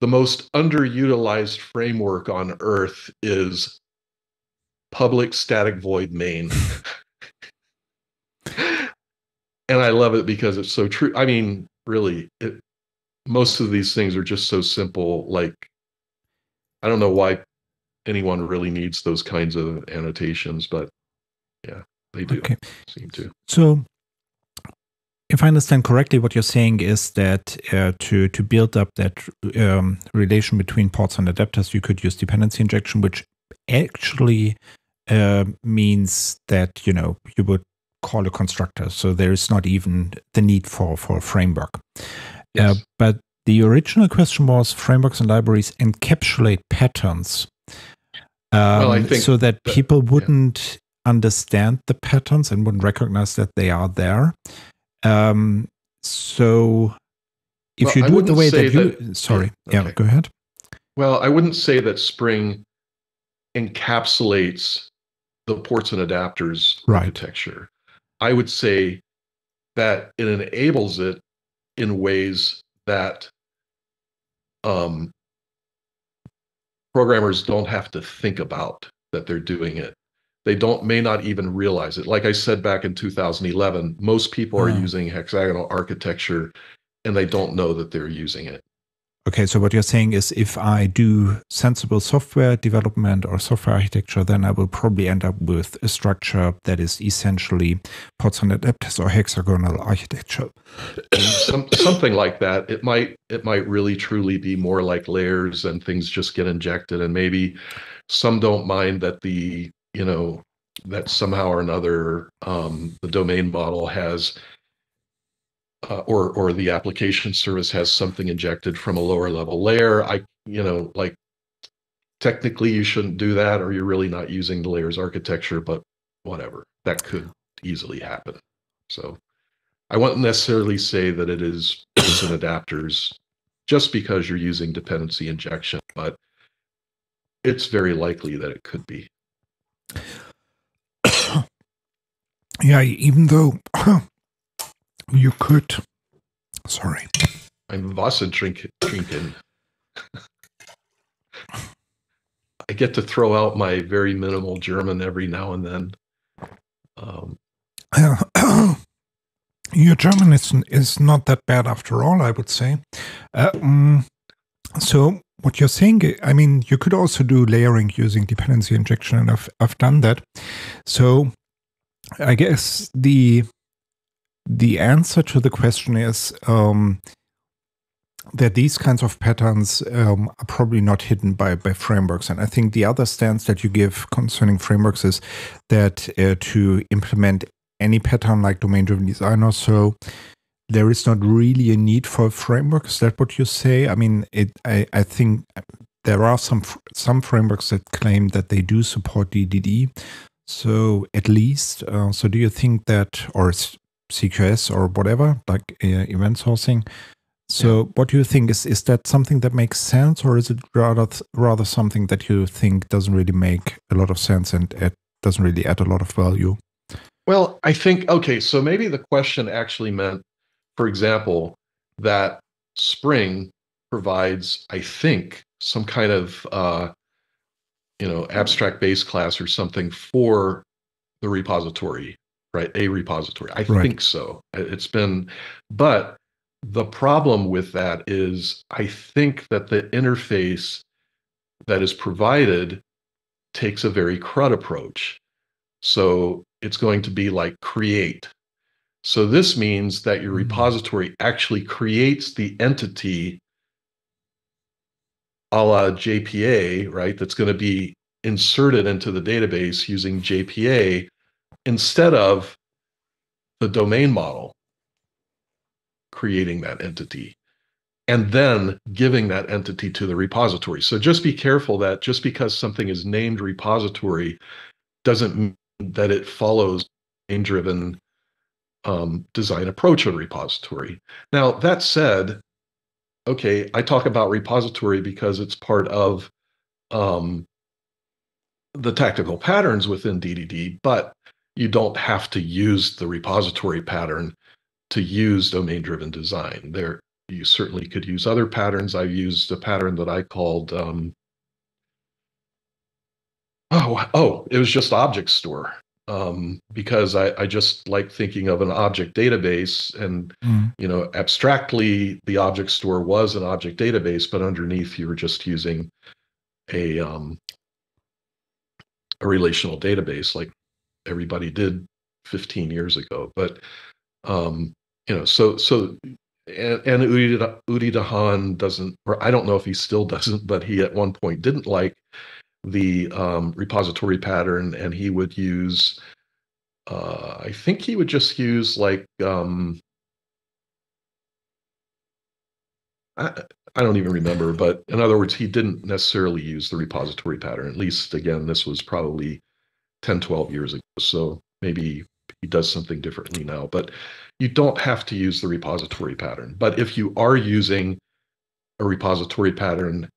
the most underutilized framework on earth is public static void main. And I love it because it's so true. I mean, really, most of these things are just so simple. Like, I don't know why anyone really needs those kinds of annotations, but yeah, they do Okay. seem to. So if I understand correctly, what you're saying is that to build up that relation between ports and adapters, you could use dependency injection, which actually means that, you know, you would call a constructor. So there is not even the need for a framework. Yes. But the original question was, frameworks and libraries encapsulate patterns, Well, I think so that people yeah. wouldn't understand the patterns and wouldn't recognize that they are there. So if Well, you I do it the wouldn't way say that you, that. sorry, Yeah, yeah, okay. go ahead. Well, I wouldn't say that Spring encapsulates the ports and adapters Right. architecture. I would say that it enables it in ways that um, programmers don't have to think about that they're doing it. They may not even realize it. Like I said back in 2011, most people are using hexagonal architecture and they don't know that they're using it. Okay, so what you're saying is if I do sensible software development or software architecture, then I will probably end up with a structure that is essentially ports and adapters or hexagonal architecture. Something like that. It might really truly be more like layers and things just get injected, and maybe some don't mind that that somehow or another the domain model has or the application service has something injected from a lower level layer. Like technically you shouldn't do that, or you're really not using the layers architecture, but whatever. That could easily happen. So I won't necessarily say that it is ports and adapters just because you're using dependency injection, but it's very likely that it could be. Yeah, even though you could, sorry. I'm Wasser trinken. I get to throw out my very minimal German every now and then. Your German is not that bad after all, I would say. So what you're saying, I mean, you could also do layering using dependency injection, and I've done that. So I guess the answer to the question is that these kinds of patterns are probably not hidden by frameworks. And I think the other stance that you give concerning frameworks is that to implement any pattern like domain-driven design or so, there is not really a need for a framework. Is that what you say? I mean, I think there are some frameworks that claim that they do support DDD. So at least, so do you think that, or CQS or whatever, like event sourcing? So what do you think? Is that something that makes sense, or is it rather something that you think doesn't really make a lot of sense and it doesn't really add a lot of value? Well, I think, okay, so maybe the question actually meant, for example, that Spring provides, I think, some kind of abstract base class or something for the repository, right? A repository. I think so. It's been, but the problem with that is I think that the interface that is provided takes a very CRUD approach. So it's going to be like create. So this means that your repository actually creates the entity a la JPA, right? That's going to be inserted into the database using JPA instead of the domain model creating that entity and then giving that entity to the repository. So just be careful that just because something is named repository doesn't mean that it follows domain-driven design approach of repository. Now, that said, okay, I talk about repository because it's part of the tactical patterns within DDD, but you don't have to use the repository pattern to use domain-driven design. There, you certainly could use other patterns. I've used a pattern that I called, it was just object store. Because I just like thinking of an object database and, abstractly the object store was an object database, but underneath you were just using a relational database like everybody did 15 years ago. But, so and Udi Dahan doesn't, or I don't know if he still doesn't, but he at one point didn't like the repository pattern, and he would use, I think he would just use like, I don't even remember, but in other words, he didn't necessarily use the repository pattern. At least, again, this was probably 10, 12 years ago. So maybe he does something differently now, but you don't have to use the repository pattern. But if you are using a repository pattern,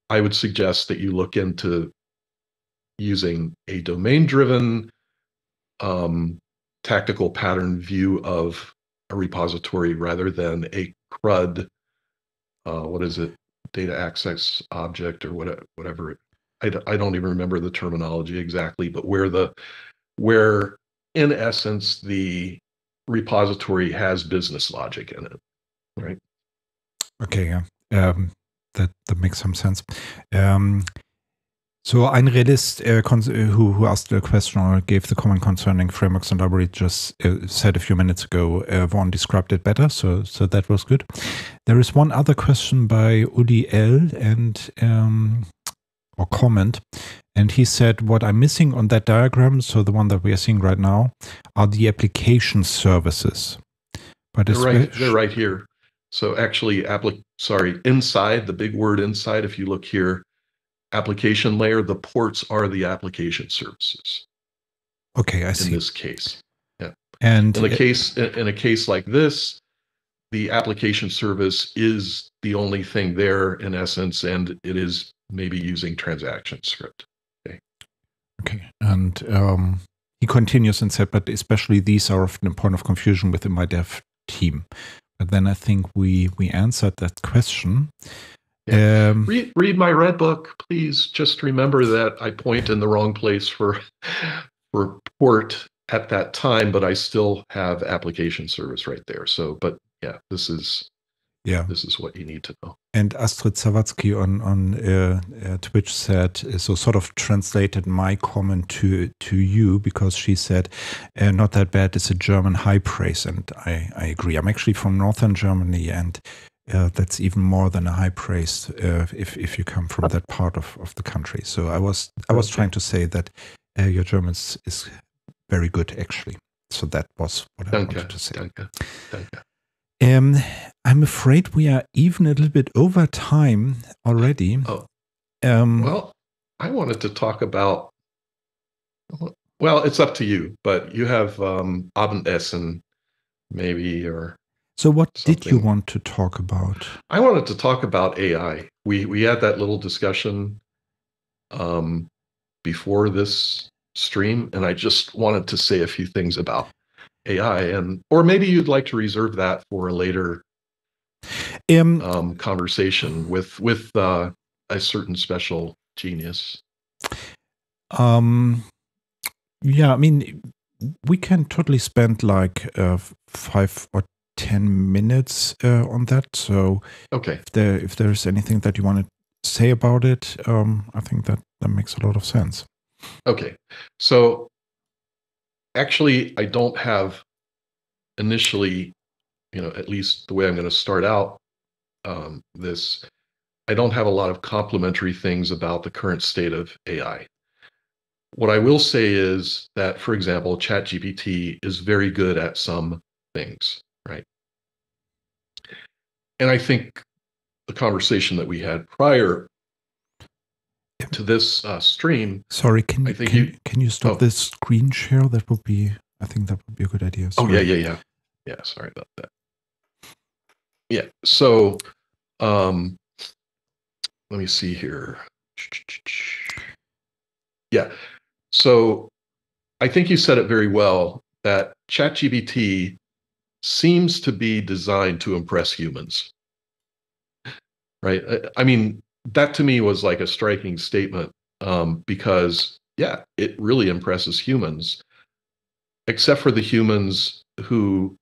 I would suggest that you look into using a domain-driven tactical pattern view of a repository rather than a CRUD, what is it, data access object or whatever. I don't even remember the terminology exactly, but where in essence the repository has business logic in it, right? Okay, yeah. That makes some sense. So ein Redist who asked the question or gave the comment concerning frameworks and library just said a few minutes ago, Vaughn described it better, so that was good. There is one other question by Udi L. and or comment, and he said, what I'm missing on that diagram, so the one that we are seeing right now, are the application services. But they're right here. So actually, inside, the big word inside, if you look here, application layer, the ports are the application services. Okay, I see. In this case, yeah. And in a case like this, the application service is the only thing there in essence, and it is maybe using transaction script. Okay. And he continues and said, but especially these are often a point of confusion within my dev team. But then I think we answered that question. Yeah. Read my red book, please. Just remember that I point in the wrong place for port at that time, but I still have application service right there. So, but yeah, this is what you need to know. And Astrid Sawatzki on Twitch said, so sort of translated my comment to you, because she said, not that bad, it's a German high praise. And I agree. I'm actually from northern Germany, and that's even more than a high praise if you come from that part of the country. So I was trying to say that your German is very good, actually. So that was what I wanted to say. I'm afraid we are even a little bit over time already. Oh. Well, I wanted to talk about, well, it's up to you, but you have Abendessen maybe, or so what something. Did you want to talk about? I wanted to talk about AI. We had that little discussion before this stream, and I just wanted to say a few things about AI, or maybe you'd like to reserve that for a later conversation with a certain special genius. Yeah, I mean, we can totally spend like 5 or 10 minutes on that. So okay, if there's anything that you want to say about it, I think that makes a lot of sense. Okay, so actually, I don't have initially, at least the way I'm going to start out this, I don't have a lot of complimentary things about the current state of AI. What I will say is that, for example, ChatGPT is very good at some things, right? And I think the conversation that we had prior to this stream. Sorry, can you stop this screen share? That would be, I think that would be a good idea. Sorry. Oh yeah. Sorry about that. Yeah. So, let me see here. Yeah. So I think you said it very well, that ChatGPT seems to be designed to impress humans, right? I mean, that to me was like a striking statement, because, yeah, it really impresses humans, except for the humans who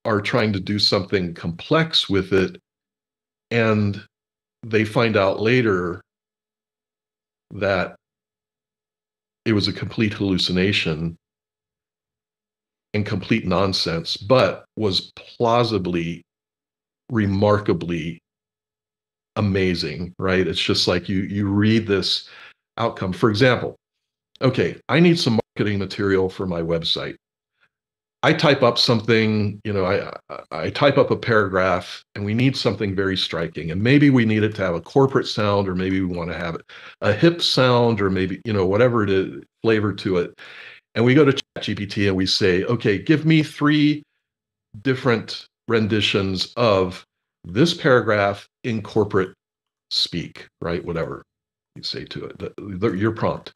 are trying to do something complex with it, and they find out later that it was a complete hallucination and complete nonsense, but was plausibly, remarkably amazing, right? It's just like you read this outcome. For example, okay, I need some marketing material for my website. I type up something, I type up a paragraph, and we need something very striking. And maybe we need it to have a corporate sound, or maybe we want to have a hip sound, or maybe, whatever it is, flavor to it. And we go to ChatGPT and we say, okay, give me 3 different renditions of this paragraph in corporate speak, right? Whatever you say to it, your prompt.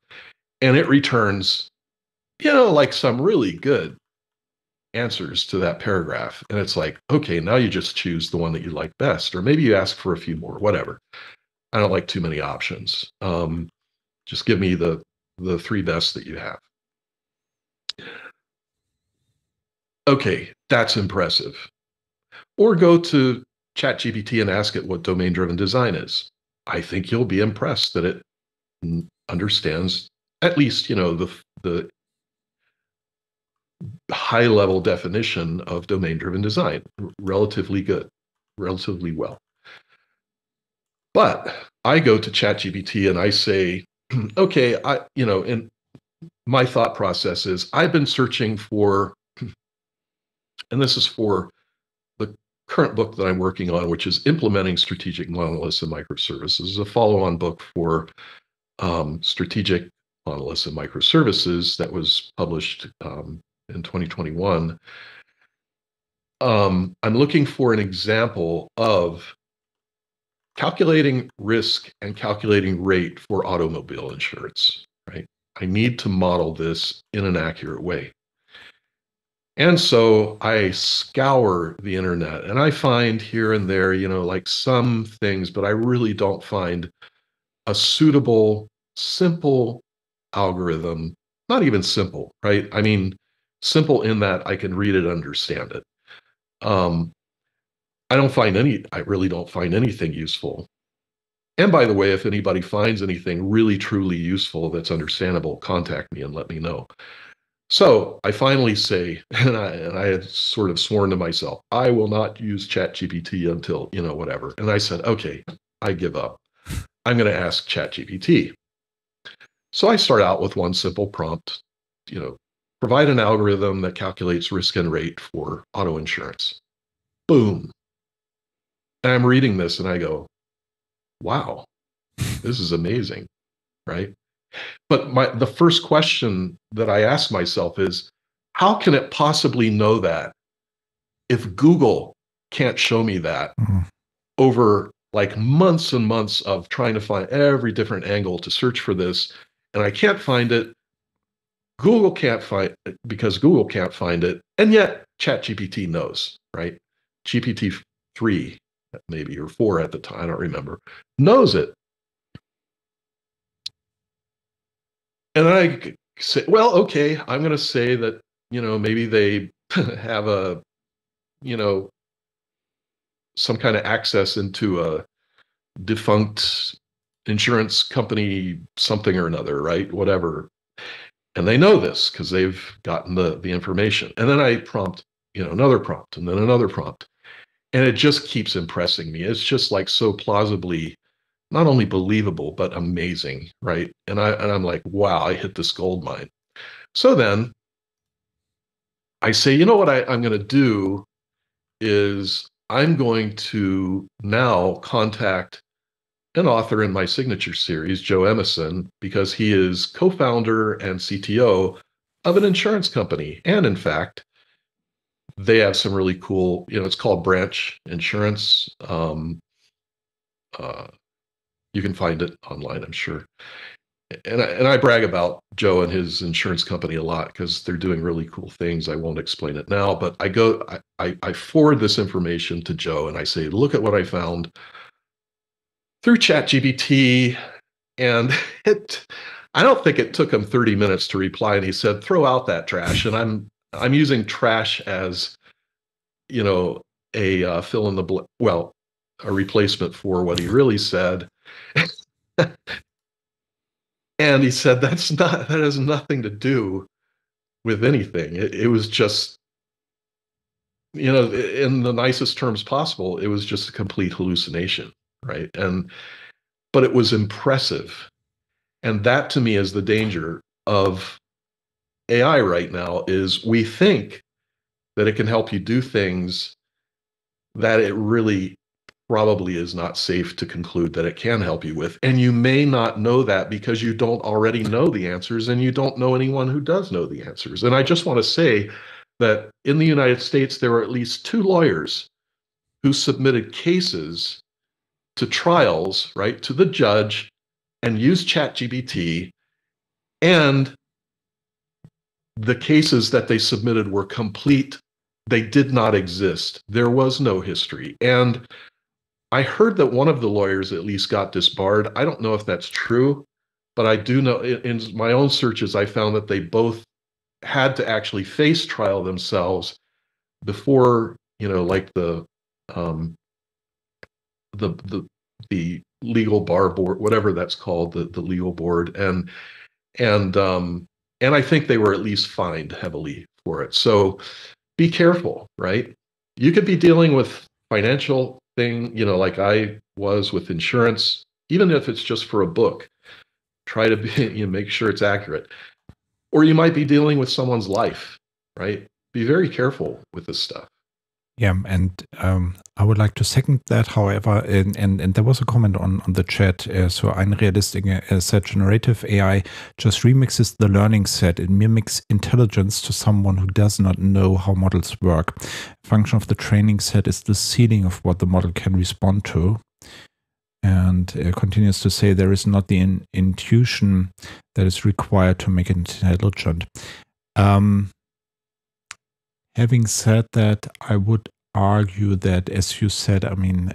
And it returns, like some really good answers to that paragraph. And it's like, okay, now you just choose the one that you like best, or maybe you ask for a few more, whatever. I don't like too many options. Just give me the 3 best that you have. Okay, that's impressive. Or go to ChatGPT and ask it what domain-driven design is. I think you'll be impressed that it understands at least, the high-level definition of domain-driven design, relatively good, relatively well. But I go to ChatGPT and I say, okay, and my thought process is, I've been searching for, and this is for the current book that I'm working on, which is Implementing Strategic Monoliths and Microservices, a follow-on book for Strategic Monoliths and Microservices that was published in 2021. I'm looking for an example of calculating risk and calculating rate for automobile insurance, right? I need to model this in an accurate way. And so I scour the internet and I find here and there, like some things, but I really don't find a suitable, simple algorithm. Not even simple, right? I mean, simple in that I can read it, understand it. Um, I really don't find anything useful. And by the way, if anybody finds anything really, truly useful that's understandable, contact me and let me know. So I finally say, and I had sort of sworn to myself, I will not use ChatGPT until, whatever. And I said, okay, I give up. I'm going to ask ChatGPT. So I start out with one simple prompt, provide an algorithm that calculates risk and rate for auto insurance. Boom. And I'm reading this and I go, wow, this is amazing, right? But the first question that I ask myself is, how can it possibly know that if Google can't show me that over like months and months of trying to find every different angle to search for this, and I can't find it? Google can't find it because Google can't find it, and yet ChatGPT knows, right? GPT-3, maybe, or 4 at the time, I don't remember, knows it. And I say, well, okay, I'm going to say that, maybe they have some kind of access into a defunct insurance company, something or another, right? Whatever. And they know this because they've gotten the information. And then I prompt, another prompt and then another prompt. And it just keeps impressing me. It's just like so plausibly not only believable, but amazing, right? And I'm like, wow, I hit this gold mine. So then I say, what I'm going to do is I'm going to now contact an author in my signature series, Joe Emison, because he is co-founder and CTO of an insurance company. And in fact, they have some really cool, it's called Branch Insurance. You can find it online, I'm sure. And I brag about Joe and his insurance company a lot because they're doing really cool things. I won't explain it now, but I forward this information to Joe and I say, look at what I found through ChatGPT. And I don't think it took him 30 minutes to reply. And he said, throw out that trash. And I'm using trash as, a fill in the blank, well, a replacement for what he really said. And he said, that has nothing to do with anything. It was just, in the nicest terms possible, it was just a complete hallucination, right? But it was impressive. And that to me is the danger of AI right now, is we think that it can help you do things that it really probably is not safe to conclude that it can help you with. And you may not know that because you don't already know the answers and you don't know anyone who does know the answers. And I just want to say that in the United States, there are at least 2 lawyers who submitted cases to trials, right, to the judge and used ChatGPT. And the cases that they submitted were complete. They did not exist. There was no history. And I heard that one of the lawyers at least got disbarred. I don't know if that's true, but I do know in my own searches, I found that they both had to actually face trial themselves before, like um, the legal bar board, whatever that's called, the legal board, and I think they were at least fined heavily for it. So be careful, right? You could be dealing with financial thing, like I was with insurance, even if it's just for a book, try to be, make sure it's accurate. Or you might be dealing with someone's life, right? Be very careful with this stuff. Yeah, and I would like to second that, however, and there was a comment on the chat. So Unrealistic said generative AI just remixes the learning set. It mimics intelligence to someone who does not know how models work. Function of the training set is the ceiling of what the model can respond to. And and continues to say there is not the intuition that is required to make it intelligent. Having said that, I would argue that, as you said, I mean,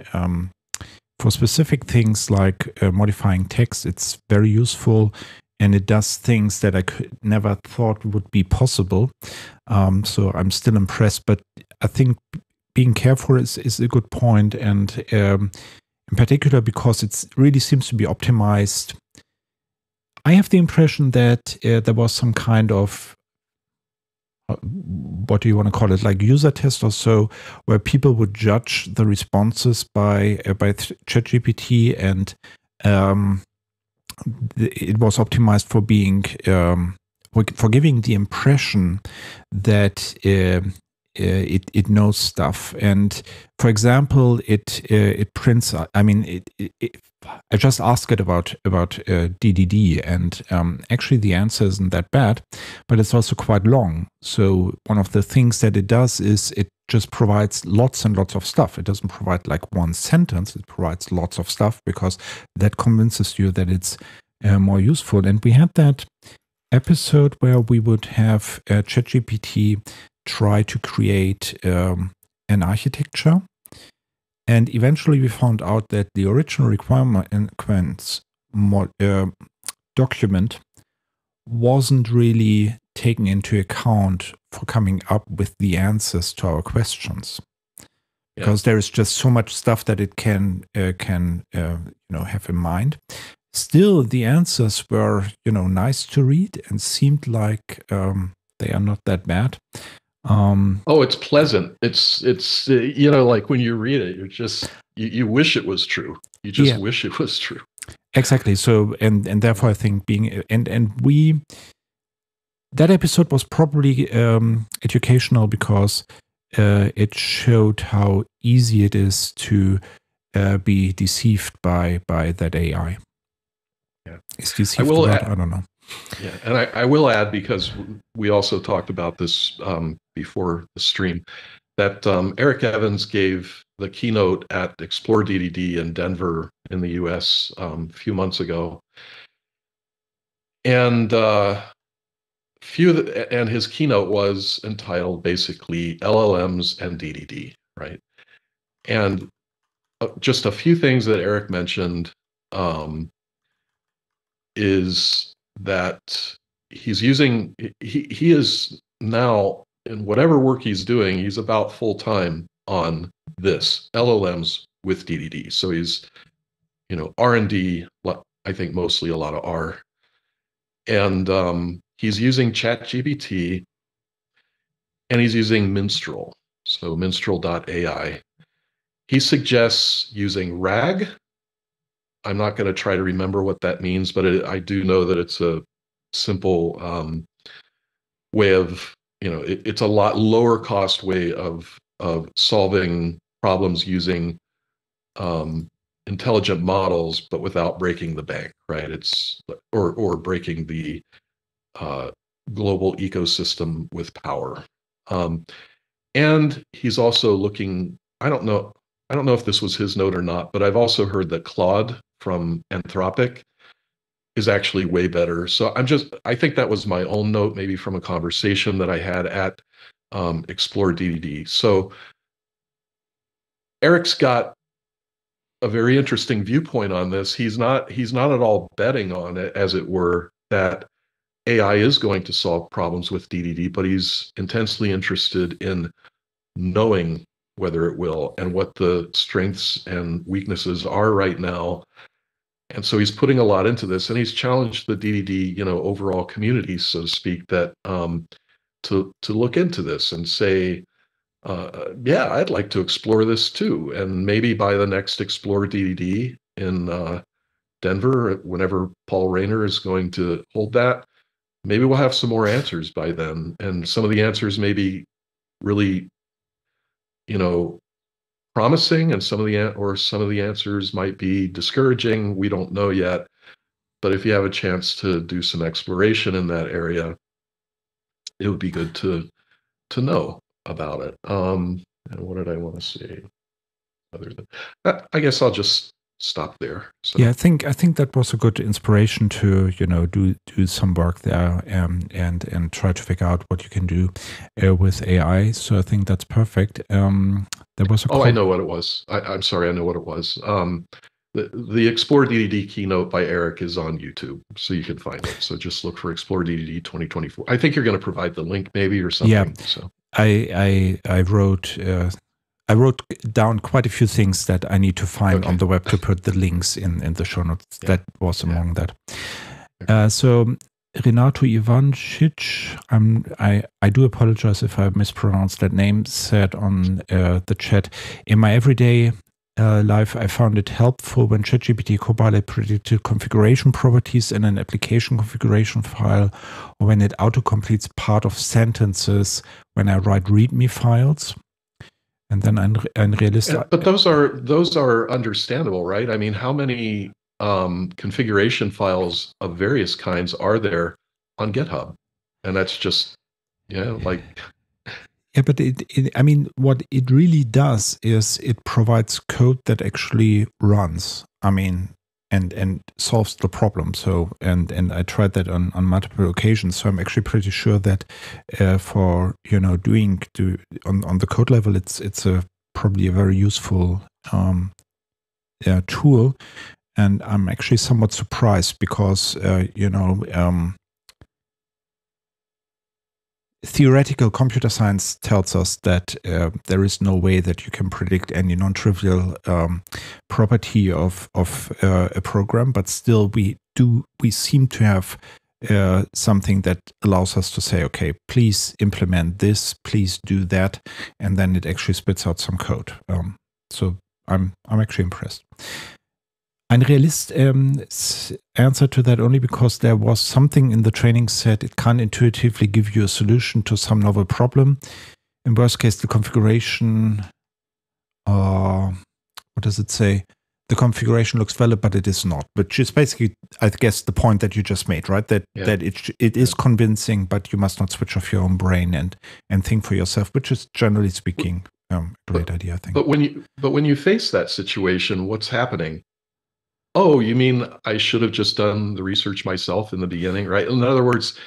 for specific things like modifying text, it's very useful, and it does things that I never thought would be possible. So I'm still impressed, but I think being careful is a good point, and in particular because it really seems to be optimized. I have the impression that there was some kind of what do you want to call it, like user test or so, where people would judge the responses by ChatGPT, and it was optimized for being for giving the impression that it knows stuff. And for example, it prints. I mean, I just asked it about DDD, and actually the answer isn't that bad, but it's also quite long. So one of the things that it does is it just provides lots and lots of stuff. It doesn't provide like one sentence. It provides lots of stuff because that convinces you that it's more useful. And we had that episode where we would have ChatGPT try to create an architecture. And eventually we found out that the original requirements document wasn't really taken into account for coming up with the answers to our questions. Because there is just so much stuff that it can have in mind. Still, the answers were nice to read and seemed like they are not that bad. It's pleasant. It's like when you read it, you're just you wish it was true. You just wish it was true. Exactly. So and therefore I think that episode was probably educational because it showed how easy it is to be deceived by that AI. Yeah, is deceived about, I don't know. Yeah, and I will add, because we also talked about this before the stream, that Eric Evans gave the keynote at Explore DDD in Denver in the US a few months ago. And his keynote was entitled basically LLMs and DDD, right? And just a few things that Eric mentioned is that he is now, in whatever work he's doing, he's about full time on this LLMs with DDD. So he's R&D, I think mostly a lot of R, and he's using ChatGPT, and he's using Minstrel, so minstrel.ai. He suggests using RAG. I'm not going to try to remember what that means, but I do know that it's a simple way of, it's a lot lower cost way of solving problems using intelligent models, but without breaking the bank, right? It's or breaking the global ecosystem with power. And he's also looking, I don't know if this was his note or not, but I've also heard that Claude from Anthropic is actually way better. So I think that was my own note, maybe from a conversation that I had at Explore DDD. So Eric's got a very interesting viewpoint on this. He's not at all betting on it, as it were, that AI is going to solve problems with DDD, but he's intensely interested in knowing whether it will and what the strengths and weaknesses are right now. And so he's putting a lot into this, and he's challenged the DDD, overall community, so to speak, that to look into this and say, yeah, I'd like to explore this too. And maybe by the next Explore DDD in Denver, whenever Paul Rayner is going to hold that, maybe we'll have some more answers by then. And some of the answers may be really, promising, and some of the answers might be discouraging. We don't know yet. But if you have a chance to do some exploration in that area, it would be good to know about it. And what did I want to say other than that? I guess I'll just stop there. So yeah, I think that was a good inspiration to do some work there, and try to figure out what you can do with AI. So I think that's perfect. There was a I know what it was. I'm sorry, I know what it was. The Explore DDD keynote by Eric is on YouTube, so you can find it. So just look for Explore DDD 2024. I think you're going to provide the link, maybe, or something. Yeah, So I wrote. I wrote down quite a few things that I need to find on the web to put the links in the show notes. Yeah. That was among that. So Renato Ivancic, I do apologize if I mispronounced that name, said on the chat, in my everyday life, I found it helpful when ChatGPT Copilot predicted configuration properties in an application configuration file, or when it autocompletes part of sentences when I write README files. And then ein Realist. But those are understandable, right? I mean, how many configuration files of various kinds are there on GitHub? And that's just, like. Yeah, but I mean, what it really does is it provides code that actually runs. I mean, and solves the problem. So, and I tried that on multiple occasions. So I'm actually pretty sure that for doing on the code level, it's probably a very useful tool. And I'm actually somewhat surprised because theoretical computer science tells us that there is no way that you can predict any non-trivial property of a program, but still we seem to have something that allows us to say, okay, please implement this, please do that, and then it actually spits out some code. So I'm actually impressed. Ein Realist answered to that only because there was something in the training set. It can't intuitively give you a solution to some novel problem. In worst case, the configuration, what does it say? The configuration looks valid, but it is not. Which is basically, I guess, the point that you just made, right? That it is convincing, but you must not switch off your own brain and think for yourself, which is generally speaking a great idea, I think. But when you face that situation, what's happening? Oh, you mean I should have just done the research myself in the beginning, right? In other words,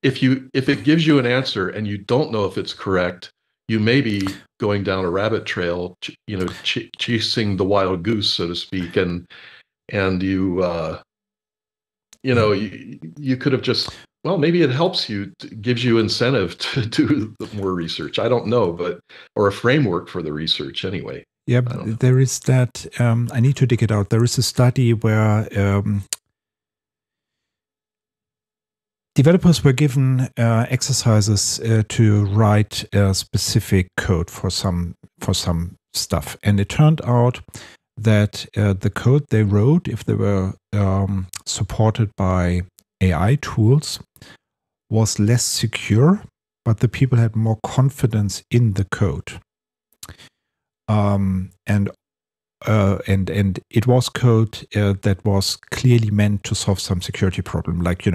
if it gives you an answer and you don't know if it's correct, you may be going down a rabbit trail, chasing the wild goose, so to speak, and you you could have just, well, maybe it helps you, gives you incentive to do more research. I don't know, or a framework for the research anyway. Yeah, there is that. I need to dig it out. There is a study where developers were given exercises to write specific code for some stuff, and it turned out that the code they wrote, if they were supported by AI tools, was less secure, but the people had more confidence in the code. And it was code that was clearly meant to solve some security problem, like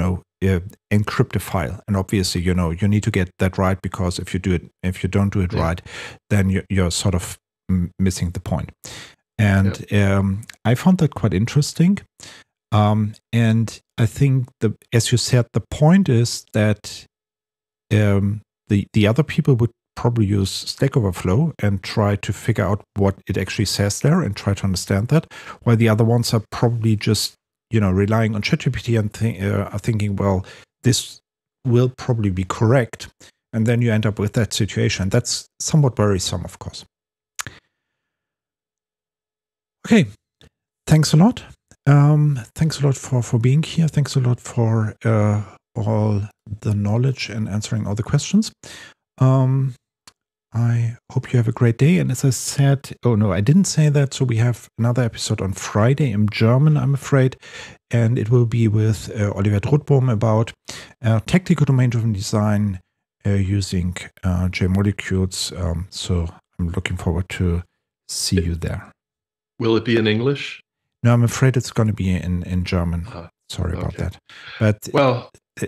encrypt a file. And obviously, you need to get that right, because if you don't do it right, then you're sort of missing the point. And I found that quite interesting. And I think as you said, the point is that the other people would probably use Stack Overflow and try to figure out what it actually says there and try to understand that, while the other ones are probably just relying on ChatGPT and are thinking, well, this will probably be correct, and then you end up with that situation. That's somewhat worrisome, of course. Okay, thanks a lot. Thanks a lot for being here. Thanks a lot for all the knowledge and answering all the questions. I hope you have a great day. And as I said, oh no, I didn't say that. So we have another episode on Friday in German, I'm afraid. And it will be with Oliver Drutbaum about tactical domain-driven design using JMolecules. So I'm looking forward to see you there. Will it be in English? No, I'm afraid it's going to be in German. Sorry about that. But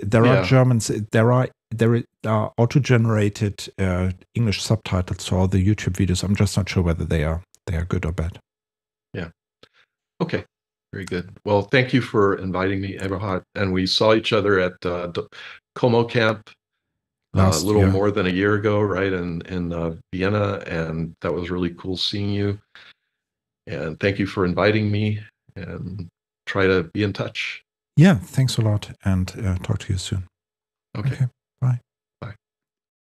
there are Germans. There are auto-generated English subtitles to all the YouTube videos. I'm just not sure whether they are good or bad. Yeah. Okay, very good. Well, thank you for inviting me, Eberhard. And we saw each other at Como Camp a Last little year. more than a year ago, right, in Vienna, and that was really cool seeing you. And thank you for inviting me, and try to be in touch. Yeah, thanks a lot, and talk to you soon. Okay. Okay.